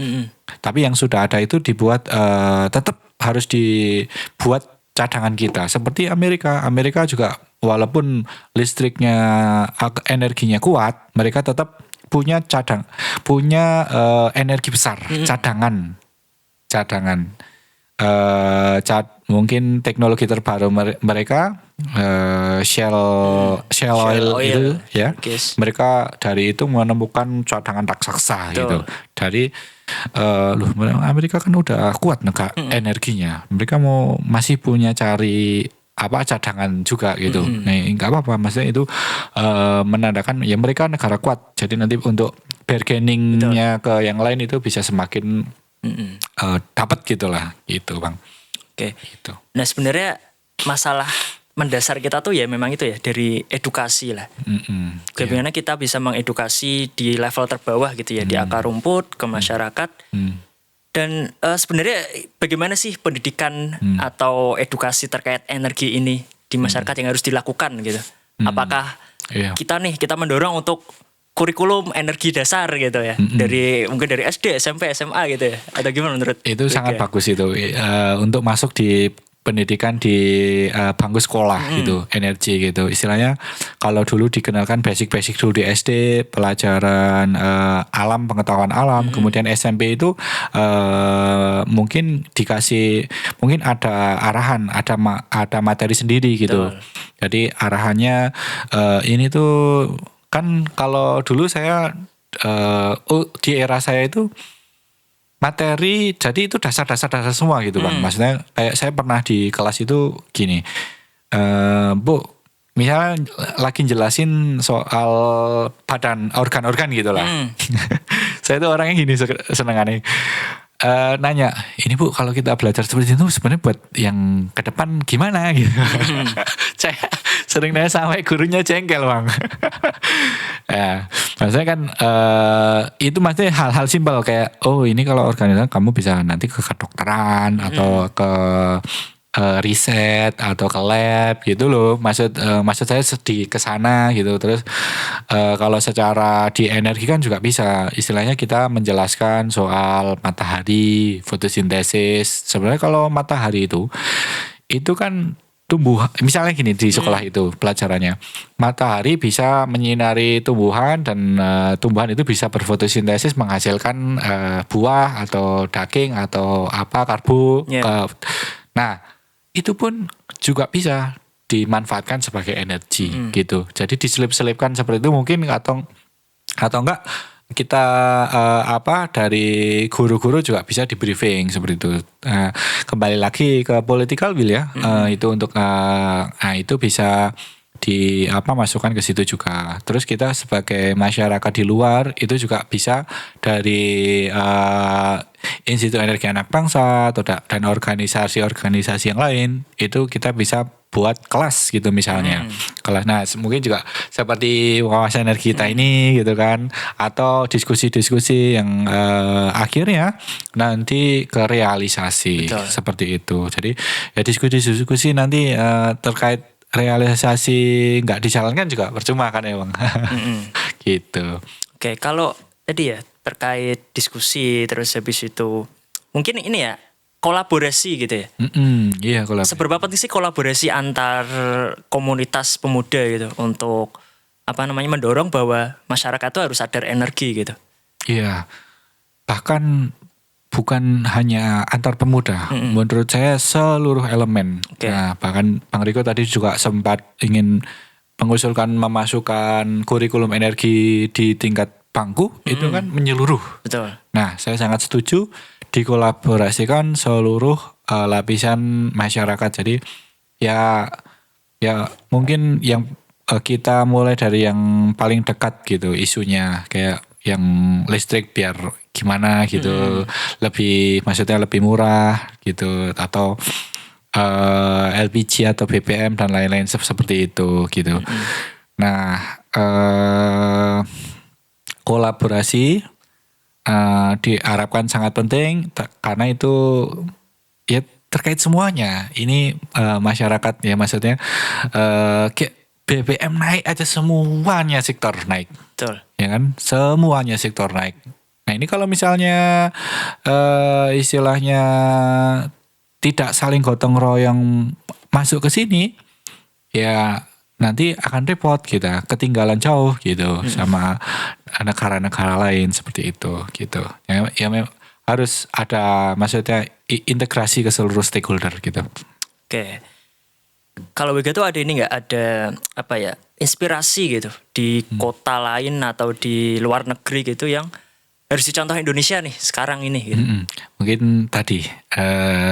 [SPEAKER 1] Tapi yang sudah ada itu dibuat tetap harus dibuat cadangan kita. Seperti Amerika. Amerika juga walaupun listriknya energinya kuat, mereka tetap punya energi besar, cadangan. Mungkin teknologi terbaru mereka shell oil itu ya.
[SPEAKER 2] Yes.
[SPEAKER 1] Mereka dari itu menemukan cadangan raksasa gitu. Dari Amerika kan udah kuat energinya. Mereka masih punya cari cadangan juga gitu. Nah, enggak apa-apa, maksudnya itu menandakan ya mereka negara kuat. Jadi nanti untuk bargainingnya ke yang lain itu bisa semakin dapat gitulah gitu, Bang.
[SPEAKER 2] Oke.
[SPEAKER 1] Gitu.
[SPEAKER 2] Nah, sebenarnya masalah mendasar kita tuh ya memang itu ya dari edukasi lah. Bagaimana kita bisa mengedukasi di level terbawah gitu ya, di akar rumput ke masyarakat. Dan sebenarnya bagaimana sih pendidikan atau edukasi terkait energi ini di masyarakat yang harus dilakukan gitu? Apakah kita mendorong untuk kurikulum energi dasar gitu ya, mungkin dari SD, SMP, SMA gitu ya, atau gimana menurut?
[SPEAKER 1] Itu sangat bagus itu untuk masuk di pendidikan di bangku sekolah gitu, energi gitu. Istilahnya kalau dulu dikenalkan basic dulu di SD, pelajaran alam, pengetahuan alam, kemudian SMP itu mungkin ada arahan, ada materi sendiri gitu. Betul. Jadi arahannya ini tuh kan kalau dulu saya di era saya itu materi, jadi itu dasar semua gitu, Bang. Maksudnya kayak saya pernah di kelas itu gini, Bu, misalnya lagi jelasin soal badan organ-organ gitu lah. Saya tuh orangnya gini senengannya. Nanya, ini Bu, kalau kita belajar seperti itu sebenarnya buat yang ke depan gimana gitu. Saya sering nanya sampai gurunya jengkel, Bang. Ya, maksudnya kan itu maksudnya hal-hal simpel kayak ini kalau organisasi kamu bisa nanti ke kedokteran atau ke riset atau ke lab gitu loh. Maksud saya sedih ke sana gitu. Terus kalau secara di energi kan juga bisa. Istilahnya kita menjelaskan soal matahari, fotosintesis. Sebenarnya kalau matahari itu kan tumbuh, misalnya gini di sekolah itu pelajarannya, matahari bisa menyinari tumbuhan dan tumbuhan itu bisa berfotosintesis menghasilkan buah atau daging atau karbo. Nah, itu pun juga bisa dimanfaatkan sebagai energi gitu. Jadi diselip-selipkan seperti itu mungkin atau enggak kita dari guru-guru juga bisa di briefing seperti itu. Kembali lagi ke political will ya, itu untuk itu bisa masukkan ke situ juga. Terus kita sebagai masyarakat di luar itu juga bisa dari Institut Energi Anak Bangsa atau dan organisasi-organisasi yang lain itu kita bisa buat kelas gitu misalnya. Kelas. Nah, mungkin juga seperti wawasan energi kita ini gitu kan, atau diskusi-diskusi yang akhirnya nanti ke realisasi. Betul. Seperti itu. Jadi ya diskusi-diskusi nanti terkait realisasi nggak dijalankan juga percuma kan ya, Bang. Gitu. Oke,
[SPEAKER 2] kalau tadi ya terkait diskusi terus habis itu mungkin ini ya kolaborasi gitu ya.
[SPEAKER 1] Iya, kolaborasi.
[SPEAKER 2] Seberapa penting sih kolaborasi antar komunitas pemuda gitu untuk mendorong bahwa masyarakat itu harus sadar energi gitu.
[SPEAKER 1] Iya. Bahkan bukan hanya antar pemuda, menurut saya seluruh elemen. Okay. Nah, bahkan Bang Riko tadi juga sempat ingin mengusulkan memasukkan kurikulum energi di tingkat bangku, itu kan menyeluruh.
[SPEAKER 2] Betul.
[SPEAKER 1] Nah, saya sangat setuju dikolaborasikan seluruh lapisan masyarakat. Jadi ya mungkin yang kita mulai dari yang paling dekat gitu isunya, kayak yang listrik biar gimana gitu, maksudnya lebih murah gitu, atau LPG atau BBM dan lain-lain seperti itu gitu. Nah, kolaborasi diharapkan sangat penting karena itu ya terkait semuanya. Ini masyarakat ya, maksudnya BBM naik aja semuanya sektor naik,
[SPEAKER 2] Betul.
[SPEAKER 1] ya kan? Semuanya sektor naik. Nah ini kalau misalnya istilahnya tidak saling gotong royong masuk ke sini, ya nanti akan repot kita, ketinggalan jauh gitu sama negara-negara lain seperti itu gitu. Ya harus ada maksudnya integrasi ke seluruh stakeholder gitu.
[SPEAKER 2] Oke. Kalau begitu ada ini nggak, ada apa ya, inspirasi gitu di kota lain atau di luar negeri gitu yang harus dicontoh Indonesia nih sekarang ini gitu.
[SPEAKER 1] Mungkin tadi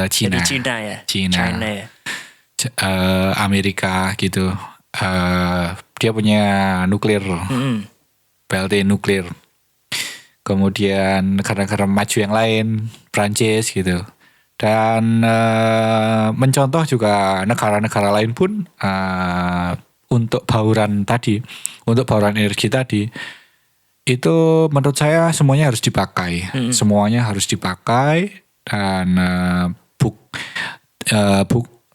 [SPEAKER 1] Cina.
[SPEAKER 2] Jadi Cina ya.
[SPEAKER 1] Cina
[SPEAKER 2] ya.
[SPEAKER 1] Amerika gitu. Dia punya nuklir, PLT nuklir. Kemudian negara-negara maju yang lain, Prancis gitu. Dan mencontoh juga negara-negara lain pun untuk bauran energi tadi, itu menurut saya semuanya harus dipakai. Semuanya harus dipakai dan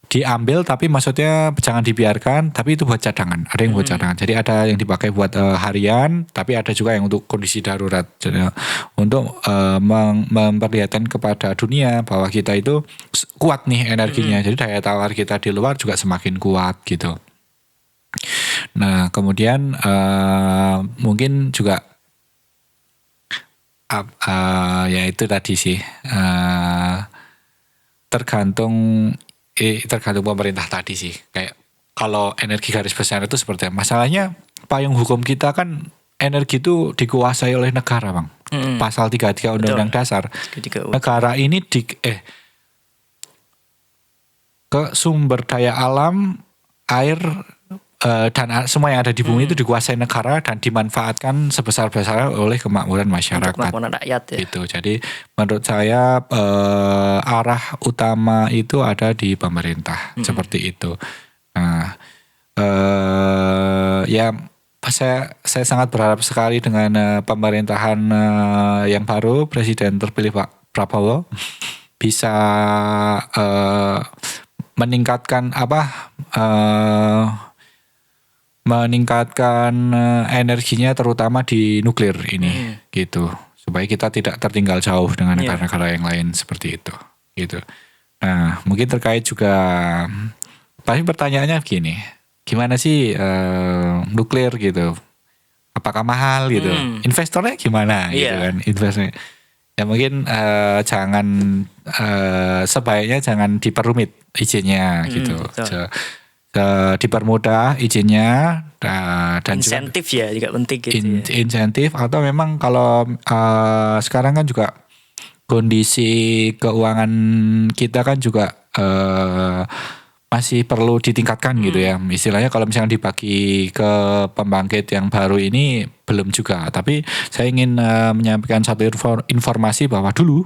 [SPEAKER 1] diambil, tapi maksudnya jangan dibiarkan, tapi itu buat cadangan. Ada yang buat cadangan. Jadi ada yang dipakai buat harian, tapi ada juga yang untuk kondisi darurat. Jadi, untuk memperlihatkan kepada dunia bahwa kita itu kuat nih energinya. Jadi daya tawar kita di luar juga semakin kuat gitu. Nah kemudian mungkin juga ya itu tadi sih, tergantung pemerintah tadi sih. Kayak kalau energi garis besar itu seperti apa? Masalahnya payung hukum kita kan energi itu dikuasai oleh negara, Bang. Pasal 33 Undang-Undang Dasar. Negara ini ke sumber daya alam, air, dan semua yang ada di bumi itu dikuasai negara dan dimanfaatkan sebesar-besarnya oleh kemakmuran masyarakat.
[SPEAKER 2] Kemakmuran rakyat ya.
[SPEAKER 1] Itu. Jadi menurut saya arah utama itu ada di pemerintah, seperti itu. Nah, ya saya sangat berharap sekali dengan pemerintahan yang baru, Presiden terpilih Pak Prabowo bisa meningkatkan energinya terutama di nuklir ini gitu, supaya kita tidak tertinggal jauh dengan negara-negara yang lain seperti itu gitu. Nah mungkin terkait juga pasti pertanyaannya begini, gimana sih nuklir gitu, apakah mahal gitu, investornya gimana gitu kan, investornya ya mungkin sebaiknya jangan diperumit izinnya gitu. Dipermudah izinnya dan
[SPEAKER 2] insentif juga, ya juga penting gitu
[SPEAKER 1] insentif, atau memang kalau sekarang kan juga kondisi keuangan kita kan juga masih perlu ditingkatkan gitu ya. Istilahnya kalau misalnya dibagi ke pembangkit yang baru ini belum juga, tapi saya ingin menyampaikan satu informasi bahwa dulu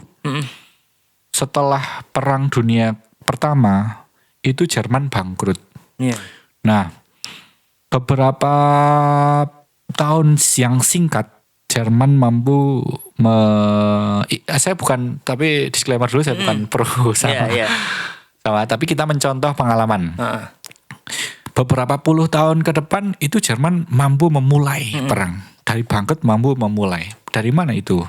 [SPEAKER 1] setelah Perang Dunia Pertama itu Jerman bangkrut. Nah, beberapa tahun yang singkat Jerman mampu saya bukan, tapi disclaimer dulu, saya bukan pro sama, tapi kita mencontoh pengalaman. Beberapa puluh tahun ke depan itu Jerman mampu memulai perang, dari bangkrut mampu memulai. Dari mana itu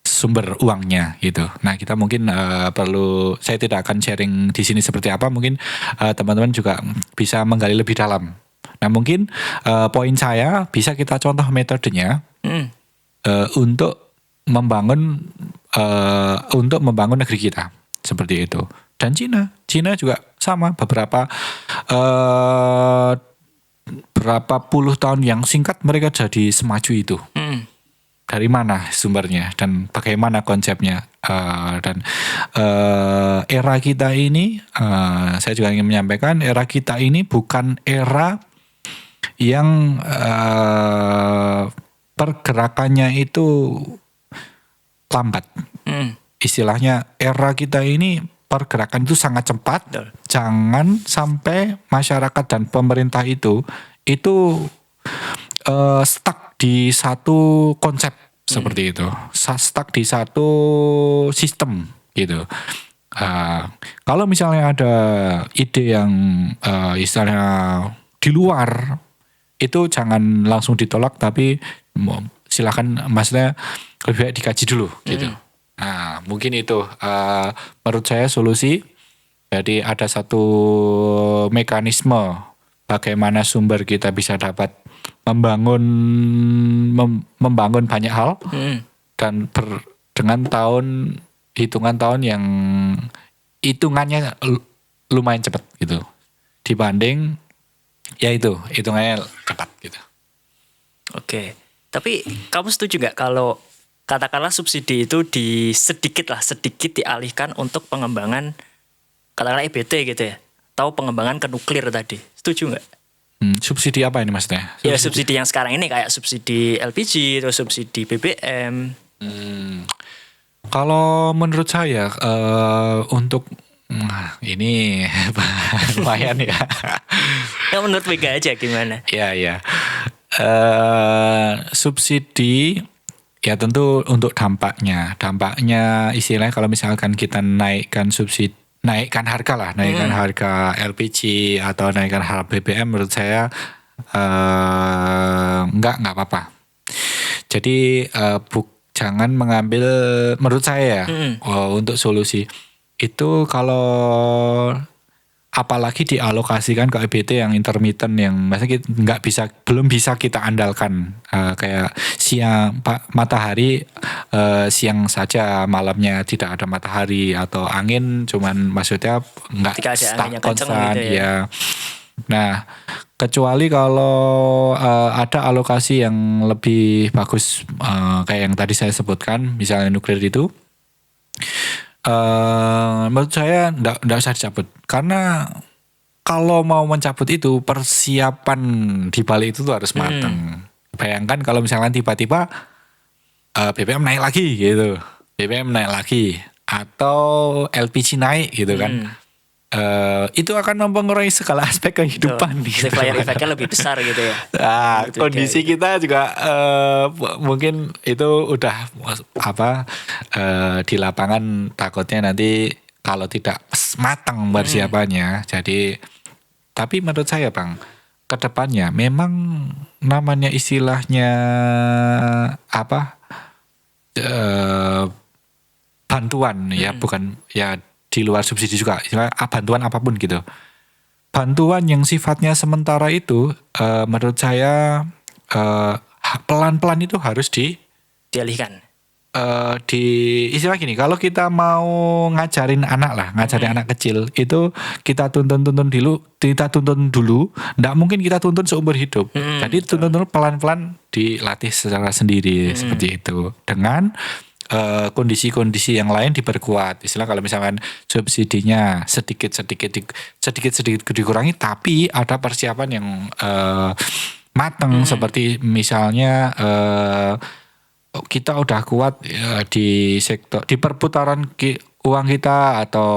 [SPEAKER 1] sumber uangnya gitu. Nah kita mungkin perlu, saya tidak akan sharing di sini seperti apa, mungkin teman-teman juga bisa menggali lebih dalam. Nah mungkin poin saya bisa kita contoh metodenya untuk membangun negeri kita seperti itu. Dan Cina juga sama, berapa puluh tahun yang singkat mereka jadi semaju itu. Dari mana sumbernya dan bagaimana konsepnya, dan era kita ini, saya juga ingin menyampaikan, era kita ini bukan era yang pergerakannya itu lambat. Istilahnya era kita ini pergerakan itu sangat cepat. Jangan sampai masyarakat dan pemerintah itu stuck di satu konsep seperti itu, stuck di satu sistem gitu. Kalau misalnya ada ide yang istilahnya di luar itu jangan langsung ditolak, tapi silakan, maksudnya lebih baik dikaji dulu gitu. Nah mungkin itu menurut saya solusi. Jadi ada satu mekanisme bagaimana sumber kita bisa dapat membangun banyak hal dan dengan hitungan tahun yang hitungannya lumayan cepat gitu dibanding ya itu hitungannya cepat gitu.
[SPEAKER 2] Oke, tapi kamu setuju nggak kalau katakanlah subsidi itu sedikit dialihkan untuk pengembangan katakanlah EBT gitu ya, atau pengembangan ke nuklir tadi, setuju nggak?
[SPEAKER 1] Subsidi apa ini maksudnya?
[SPEAKER 2] Ya subsidi yang sekarang ini kayak subsidi LPG atau subsidi BBM.
[SPEAKER 1] Kalau menurut saya untuk ini lumayan ya.
[SPEAKER 2] Ya menurut Mega aja gimana?
[SPEAKER 1] Ya. Subsidi ya tentu untuk dampaknya istilahnya kalau misalkan kita naikkan harga LPG atau naikkan harga BBM, menurut saya enggak apa-apa. Jadi jangan mengambil, menurut saya untuk solusi itu kalau apalagi dialokasikan ke EBT yang intermittent, yang maksudnya belum bisa kita andalkan, kayak matahari siang saja, malamnya tidak ada matahari, atau angin cuman maksudnya nggak stuck konstan gitu ya. Nah kecuali kalau ada alokasi yang lebih bagus, kayak yang tadi saya sebutkan misalnya nuklir itu, menurut saya nggak usah dicabut, karena kalau mau mencabut itu persiapan di balik itu tuh harus matang. Bayangkan kalau misalnya tiba-tiba BBM naik lagi gitu, atau LPG naik gitu kan, itu akan mempengaruhi segala aspek kehidupan.
[SPEAKER 2] Multiplier efeknya lebih besar gitu ya.
[SPEAKER 1] Nah, kondisi kita juga mungkin itu udah di lapangan takutnya nanti kalau tidak matang persiapannya. Jadi, tapi menurut saya Bang, kedepannya memang namanya istilahnya bantuan ya, bukan ya di luar subsidi juga, istilah bantuan apapun gitu. Bantuan yang sifatnya sementara itu menurut saya pelan-pelan itu harus
[SPEAKER 2] dialihkan.
[SPEAKER 1] Istilah gini, kalau kita mau ngajarin anak kecil itu kita tuntun dulu, nggak mungkin kita tuntun seumur hidup. Jadi tuntun pelan-pelan, dilatih secara sendiri seperti itu, dengan kondisi-kondisi yang lain diperkuat. Istilah kalau misalkan subsidinya sedikit dikurangi, tapi ada persiapan yang matang, seperti misalnya kita udah kuat di sektor, di perputaran uang kita atau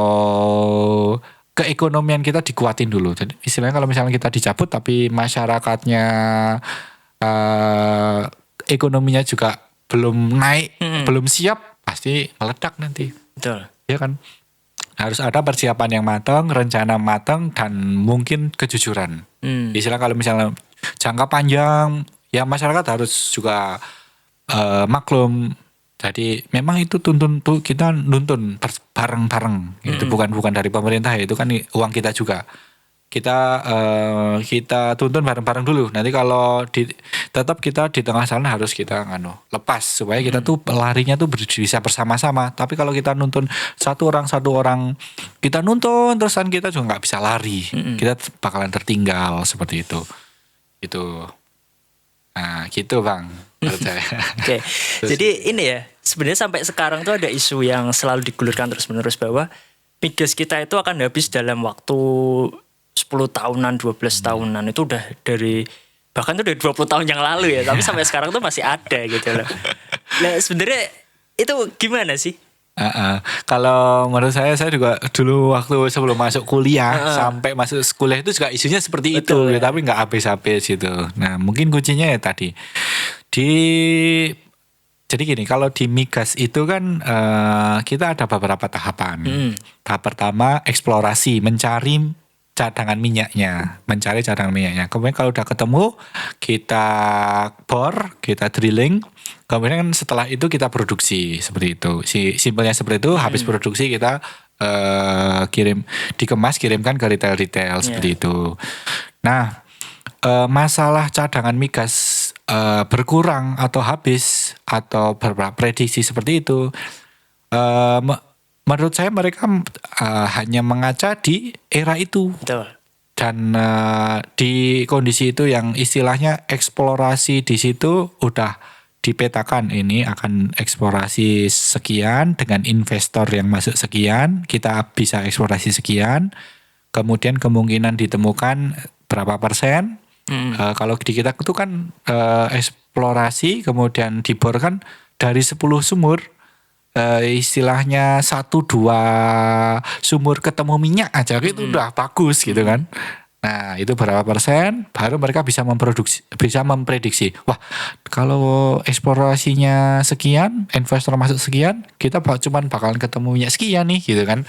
[SPEAKER 1] keekonomian kita dikuatin dulu. Jadi istilahnya kalau misalnya kita dicabut tapi masyarakatnya ekonominya juga belum naik, belum siap, pasti meledak nanti.
[SPEAKER 2] Betul.
[SPEAKER 1] Ya kan? Harus ada persiapan yang matang, rencana matang, dan mungkin kejujuran. Istilah kalau misalnya jangka panjang, ya masyarakat harus juga maklum. Jadi memang itu kita nuntun bareng-bareng. Itu bukan dari pemerintah, itu kan uang kita juga. Kita tuntun bareng-bareng dulu. Nanti kalau tetap kita di tengah sana harus kita lepas supaya kita tuh larinya tuh bisa bersama-sama. Tapi kalau kita nuntun satu orang kita nuntun terusan, kita juga nggak bisa lari. Kita bakalan tertinggal seperti itu. Itu. Nah, gitu Bang, menurut saya.
[SPEAKER 2] Oke. Jadi ini ya, sebenarnya sampai sekarang tuh ada isu yang selalu digulirkan terus-menerus bahwa migas kita itu akan habis dalam waktu 10 tahunan, 12 tahunan. Itu udah bahkan tuh dari 20 tahun yang lalu ya, tapi sampai sekarang tuh masih ada gitu loh. Nah, sebenarnya itu gimana sih?
[SPEAKER 1] Kalau menurut saya juga dulu waktu sebelum masuk kuliah sampai masuk kuliah itu juga isunya seperti itu, ya. Tapi nggak habis-habis gitu. Nah mungkin kuncinya ya tadi jadi gini, kalau di migas itu kan kita ada beberapa tahapan. Tahap pertama eksplorasi, mencari cadangan minyaknya, mencari cadangan minyaknya. Kemudian kalau udah ketemu, kita bor, kita drilling. Kemudian setelah itu kita produksi seperti itu. Simpelnya seperti itu. Habis produksi kita kirimkan ke retail seperti itu. Nah, masalah cadangan migas berkurang atau habis atau prediksi seperti itu. Menurut saya mereka hanya mengaca di era itu.
[SPEAKER 2] Betul.
[SPEAKER 1] Dan di kondisi itu yang istilahnya eksplorasi di situ udah dipetakan, ini akan eksplorasi sekian dengan investor yang masuk sekian, kita bisa eksplorasi sekian, kemudian kemungkinan ditemukan berapa persen. Kalau di kita itu kan eksplorasi kemudian dibor kan dari 10 sumur, istilahnya 1-2 sumur ketemu minyak aja itu udah bagus gitu kan. Nah, itu berapa persen baru mereka bisa memprediksi. Wah, kalau eksplorasinya sekian, investor masuk sekian, kita cuman bakalan ketemu minyak sekian nih gitu kan.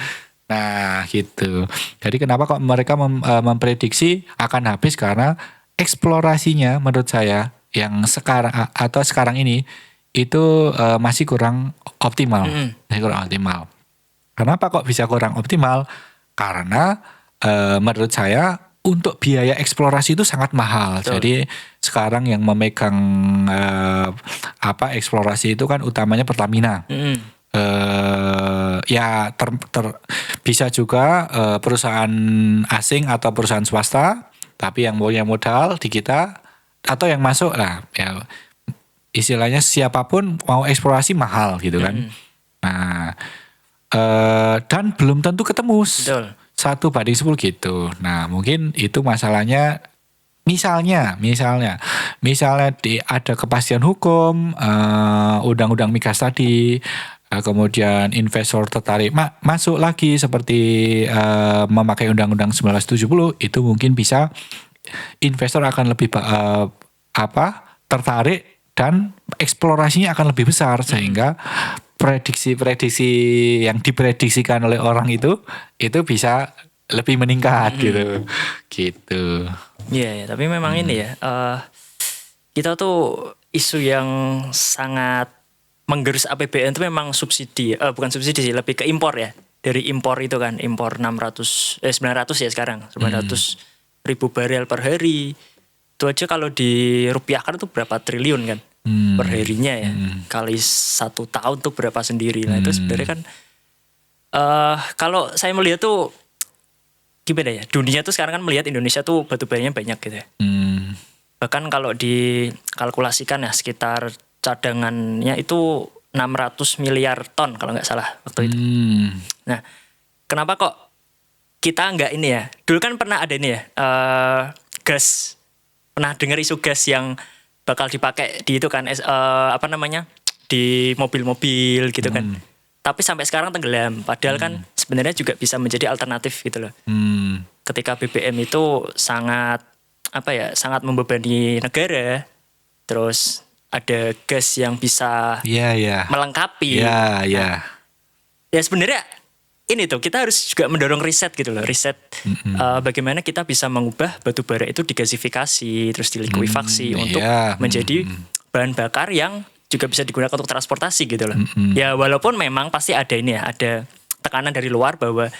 [SPEAKER 1] Nah, gitu. Jadi kenapa kok mereka memprediksi akan habis, karena eksplorasinya menurut saya yang sekarang ini itu masih kurang optimal. Masih kurang optimal. Kenapa kok bisa kurang optimal? Karena menurut saya untuk biaya eksplorasi itu sangat mahal. Betul. Jadi sekarang yang memegang eksplorasi itu kan utamanya Pertamina. Ya bisa juga perusahaan asing atau perusahaan swasta, tapi yang punya modal di kita atau yang masuk lah ya. Istilahnya siapapun mau eksplorasi mahal gitu kan. Nah, dan belum tentu ketemu. Betul. 1/10 gitu. Nah, mungkin itu masalahnya. Misalnya ada kepastian hukum, undang-undang migas tadi, kemudian investor tertarik masuk lagi seperti memakai undang-undang 1970, itu mungkin bisa investor akan lebih tertarik dan eksplorasinya akan lebih besar, sehingga prediksi-prediksi yang diprediksikan oleh orang itu bisa lebih meningkat gitu.
[SPEAKER 2] Iya, tapi memang ini ya, kita tuh isu yang sangat menggerus APBN itu memang subsidi, bukan subsidi sih, lebih ke impor ya. Dari impor itu kan, impor 900 ya sekarang, 900 ribu barel per hari. Itu aja kalau dirupiahkan itu berapa triliun kan per harinya ya. Kali 1 tahun tuh berapa sendiri. Nah itu sebenarnya kan kalau saya melihat tuh gimana ya, dunia tuh sekarang kan melihat Indonesia tuh batu baranya banyak gitu ya. Bahkan kalau dikalkulasikan ya sekitar cadangannya itu 600 miliar ton kalau nggak salah waktu itu. Nah kenapa kok kita nggak ini ya, dulu kan pernah ada ini ya, gas, pernah dengar isu gas yang bakal dipakai di itu kan, di mobil-mobil gitu kan. Tapi sampai sekarang tenggelam. Padahal kan sebenarnya juga bisa menjadi alternatif gitu loh. Ketika BBM itu sangat sangat membebani negara. Terus ada gas yang bisa melengkapi. Ya sebenarnya ini tuh kita harus juga mendorong riset gitu loh. Riset bagaimana kita bisa mengubah batu bara itu digasifikasi, terus dilikuifaksi untuk menjadi bahan bakar yang juga bisa digunakan untuk transportasi gitu loh. Ya walaupun memang pasti ada ini ya, ada tekanan dari luar bahwa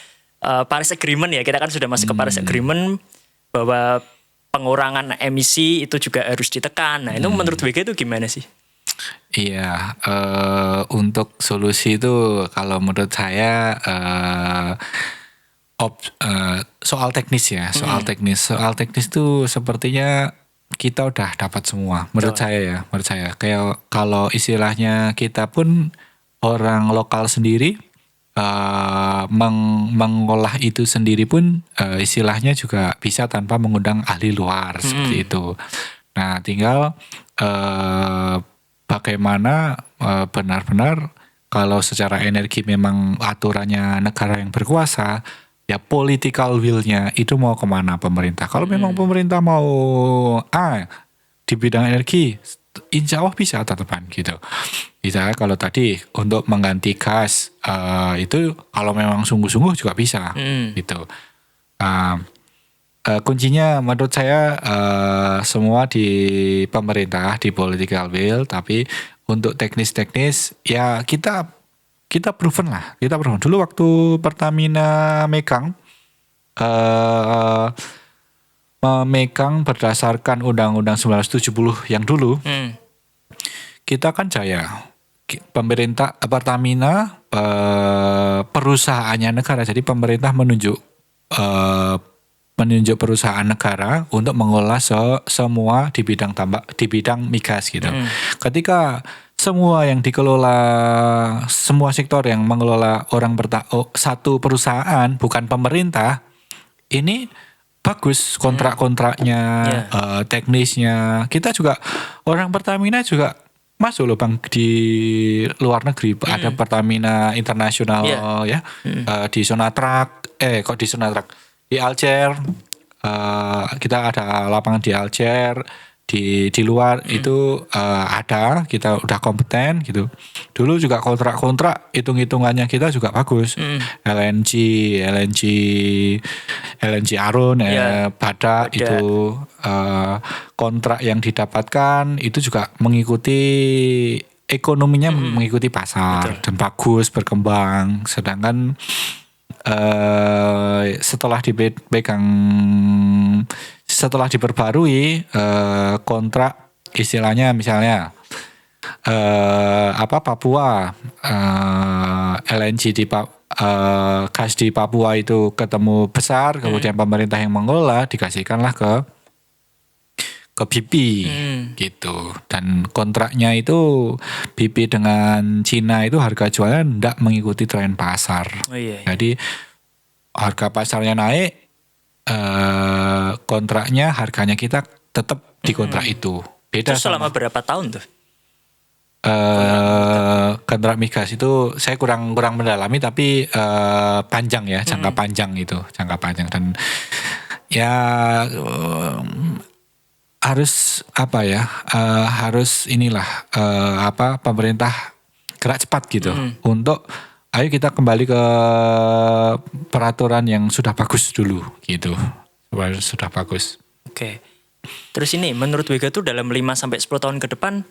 [SPEAKER 2] Paris Agreement ya, kita kan sudah masuk ke Paris Agreement, bahwa pengurangan emisi itu juga harus ditekan. Nah itu menurut WG itu gimana sih?
[SPEAKER 1] Iya, untuk solusi itu kalau menurut saya soal teknis ya, soal teknis itu sepertinya kita udah dapat semua. Menurut saya kayak kalau istilahnya kita pun orang lokal sendiri mengolah itu sendiri pun istilahnya juga bisa tanpa mengundang ahli luar seperti itu. Nah, tinggal bagaimana benar-benar kalau secara energi memang aturannya negara yang berkuasa, ya political will-nya itu mau kemana pemerintah. Kalau memang pemerintah mau di bidang energi, insya Allah bisa tatapan gitu. Misalnya kalau tadi untuk mengganti gas itu kalau memang sungguh-sungguh juga bisa gitu. kuncinya menurut saya semua di pemerintah, di political will, tapi untuk teknis-teknis ya kita proven lah, kita proven. Dulu waktu Pertamina megang memegang berdasarkan Undang-Undang 1970 yang dulu, kita kan jaya. Pemerintah Pertamina perusahaannya negara, jadi pemerintah menunjuk perusahaan negara untuk mengolah semua di bidang di bidang migas gitu. Ketika semua yang dikelola, semua sektor yang mengelola satu perusahaan bukan pemerintah, ini bagus kontrak-kontraknya, teknisnya. Kita juga orang Pertamina juga masuk loh Bang di luar negeri. Ada Pertamina Internasional ya, di Sonatrach. Kok di Sonatrach? Di Alger. Kita ada lapangan di Alger. Di luar itu ada, kita udah kompeten gitu. Dulu juga kontrak-kontrak hitung-hitungannya kita juga bagus. LNG Arun, Badak itu kontrak yang didapatkan itu juga mengikuti ekonominya, mengikuti pasar. Dan bagus berkembang. Sedangkan setelah diperbarui kontrak, istilahnya misalnya Papua, LNG gas di Papua itu ketemu besar, kemudian pemerintah yang mengelola, dikasihkanlah ke BP gitu. Dan kontraknya itu BP dengan Cina itu harga jualnya tidak mengikuti tren pasar. Jadi harga pasarnya naik, kontraknya, harganya kita tetap di kontrak itu. Beda.
[SPEAKER 2] Terus selama berapa tahun tuh?
[SPEAKER 1] Kontrak migas itu saya kurang mendalami, tapi panjang ya, jangka panjang dan ya harus harus pemerintah gerak cepat gitu untuk ayo kita kembali ke peraturan yang sudah bagus dulu gitu. Sudah bagus.
[SPEAKER 2] Oke. Terus ini menurut Wega tuh dalam 5-10 tahun ke depan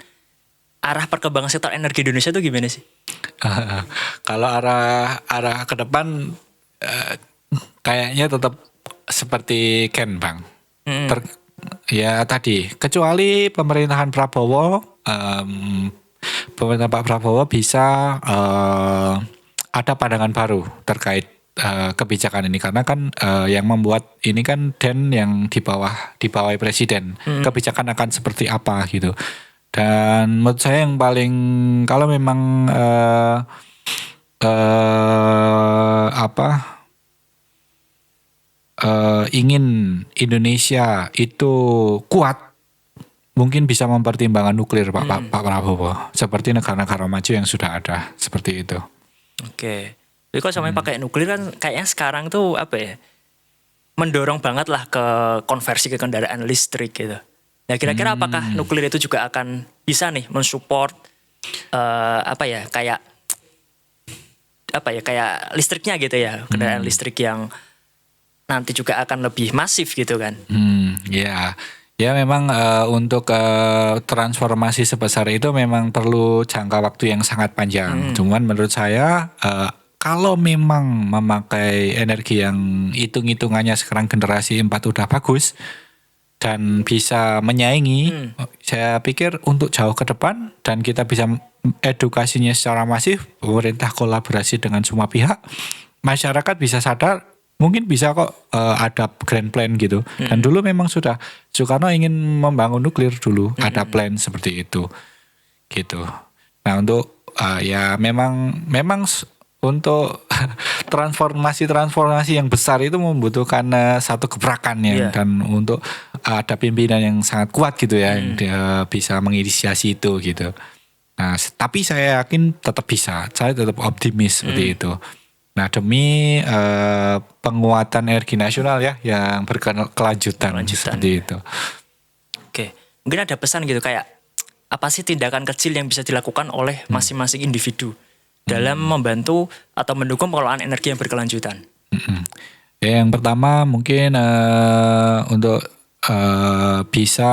[SPEAKER 2] arah perkembangan sektor energi Indonesia tuh gimana sih?
[SPEAKER 1] Kalau arah ke depan kayaknya tetap seperti Ken Bang. Ya tadi, kecuali pemerintahan Prabowo, pemerintah Pak Prabowo bisa ada pandangan baru terkait kebijakan ini, karena kan yang membuat ini kan yang di bawah presiden. Kebijakan akan seperti apa gitu. Dan menurut saya yang paling, kalau memang ingin Indonesia itu kuat, mungkin bisa mempertimbangkan nuklir Pak Prabowo, seperti negara-negara maju yang sudah ada seperti itu.
[SPEAKER 2] Oke. Jadi kalau sampai pakai nuklir kan kayaknya sekarang tuh mendorong banget lah ke konversi ke kendaraan listrik gitu. Nah kira-kira apakah nuklir itu juga akan bisa nih mensupport kayak listriknya gitu ya, kendaraan listrik yang nanti juga akan lebih masif gitu kan?
[SPEAKER 1] Ya memang untuk transformasi sebesar itu memang perlu jangka waktu yang sangat panjang. Cuman menurut saya kalau memang memakai energi yang hitung-hitungannya sekarang generasi 4 udah bagus dan bisa menyaingi, saya pikir untuk jauh ke depan dan kita bisa edukasinya secara masif, pemerintah kolaborasi dengan semua pihak, masyarakat bisa sadar, mungkin bisa kok ada grand plan gitu. Dan dulu memang sudah Soekarno ingin membangun nuklir dulu, ada plan seperti itu gitu. Nah untuk ya memang untuk transformasi yang besar itu membutuhkan satu gebrakan ya, dan untuk ada pimpinan yang sangat kuat gitu ya, yang dia bisa menginisiasi itu gitu. Nah tapi saya yakin tetap bisa, saya tetap optimis seperti itu. Nah demi penguatan energi nasional ya yang berkelanjutan seperti itu.
[SPEAKER 2] Oke, mungkin ada pesan gitu kayak apa sih tindakan kecil yang bisa dilakukan oleh masing-masing individu dalam membantu atau mendukung pengelolaan energi yang berkelanjutan?
[SPEAKER 1] Ya, yang pertama mungkin untuk bisa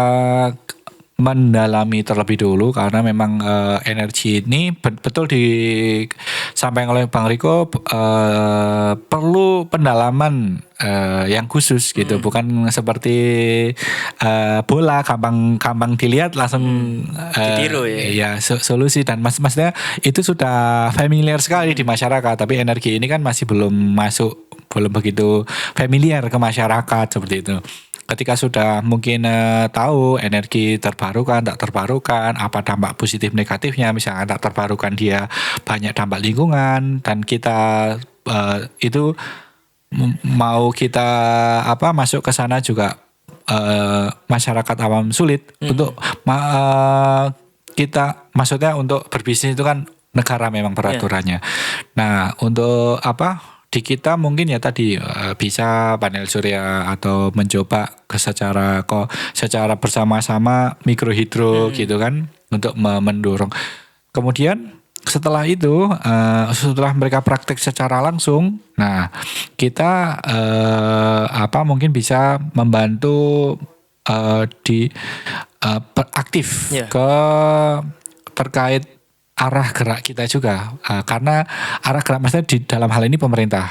[SPEAKER 1] mendalami terlebih dulu karena memang energi ini betul disampaikan oleh Bang Riko perlu pendalaman yang khusus gitu, bukan seperti bola gampang dilihat langsung
[SPEAKER 2] Ditiru ya.
[SPEAKER 1] ya solusi, dan maksudnya itu sudah familiar sekali di masyarakat, tapi energi ini kan masih belum begitu familiar ke masyarakat seperti itu. Ketika sudah mungkin tahu energi terbarukan, tak terbarukan, apa dampak positif negatifnya, misalnya tak terbarukan dia banyak dampak lingkungan, dan kita itu mau kita masuk ke sana juga masyarakat awam sulit untuk kita, maksudnya untuk berbisnis itu kan negara memang peraturannya. Nah, untuk di kita mungkin ya tadi bisa panel surya atau mencoba secara bersama-sama mikrohidro gitu kan untuk mendorong. Kemudian setelah itu setelah mereka praktek secara langsung, nah kita mungkin bisa membantu aktif ke terkait arah gerak kita juga, karena arah gerak maksudnya di dalam hal ini pemerintah,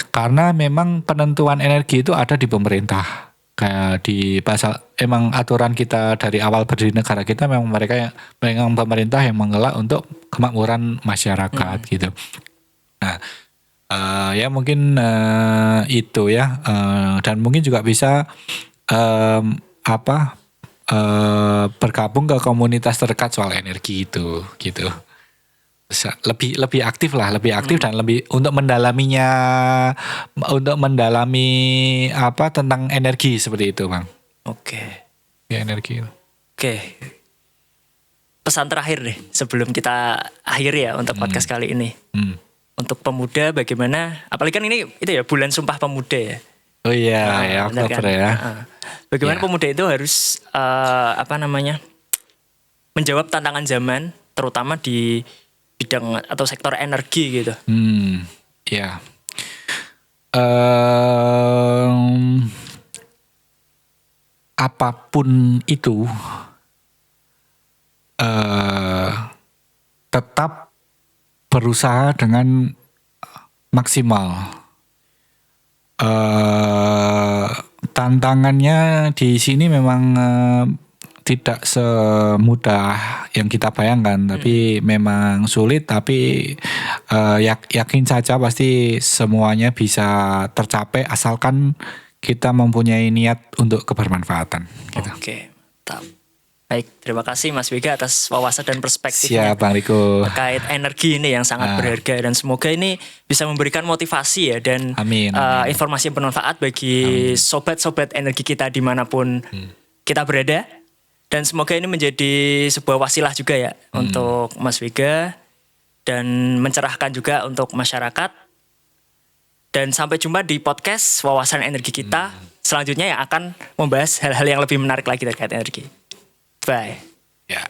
[SPEAKER 1] karena memang penentuan energi itu ada di pemerintah. Kayak di pasal, emang aturan kita dari awal berdiri negara kita memang memang pemerintah yang mengelak untuk kemakmuran masyarakat gitu. Nah, ya mungkin itu ya, dan mungkin juga bisa bergabung ke komunitas terdekat soal energi itu gitu. Lebih aktif dan lebih untuk mendalami tentang energi seperti itu, Bang.
[SPEAKER 2] Oke.
[SPEAKER 1] Ya, energi.
[SPEAKER 2] Oke. Pesan terakhir deh sebelum kita akhiri ya untuk podcast kali ini. Untuk pemuda bagaimana, apalagi kan ini itu ya bulan Sumpah Pemuda ya.
[SPEAKER 1] Oh iya, ya Oktober kan? Ya.
[SPEAKER 2] Bagaimana pemuda itu harus menjawab tantangan zaman, terutama di bidang atau sektor energi gitu.
[SPEAKER 1] Ya. Apapun itu tetap berusaha dengan maksimal. Tantangannya di sini memang tidak semudah yang kita bayangkan, tapi memang sulit, tapi yakin saja pasti semuanya bisa tercapai asalkan kita mempunyai niat untuk kebermanfaatan gitu.
[SPEAKER 2] Oke, mantap. Baik, terima kasih Mas Bega atas wawasan dan perspektifnya.
[SPEAKER 1] Siap, Bang Riko.
[SPEAKER 2] Terkait energi ini yang sangat berharga, dan semoga ini bisa memberikan motivasi ya, dan
[SPEAKER 1] amin.
[SPEAKER 2] informasi yang bermanfaat bagi sobat-sobat energi kita dimanapun kita berada. Dan semoga ini menjadi sebuah wasilah juga ya untuk Mas Bega, dan mencerahkan juga untuk masyarakat. Dan sampai jumpa di podcast Wawasan Energi kita selanjutnya yang akan membahas hal-hal yang lebih menarik lagi terkait energi. Bye.
[SPEAKER 1] Ya.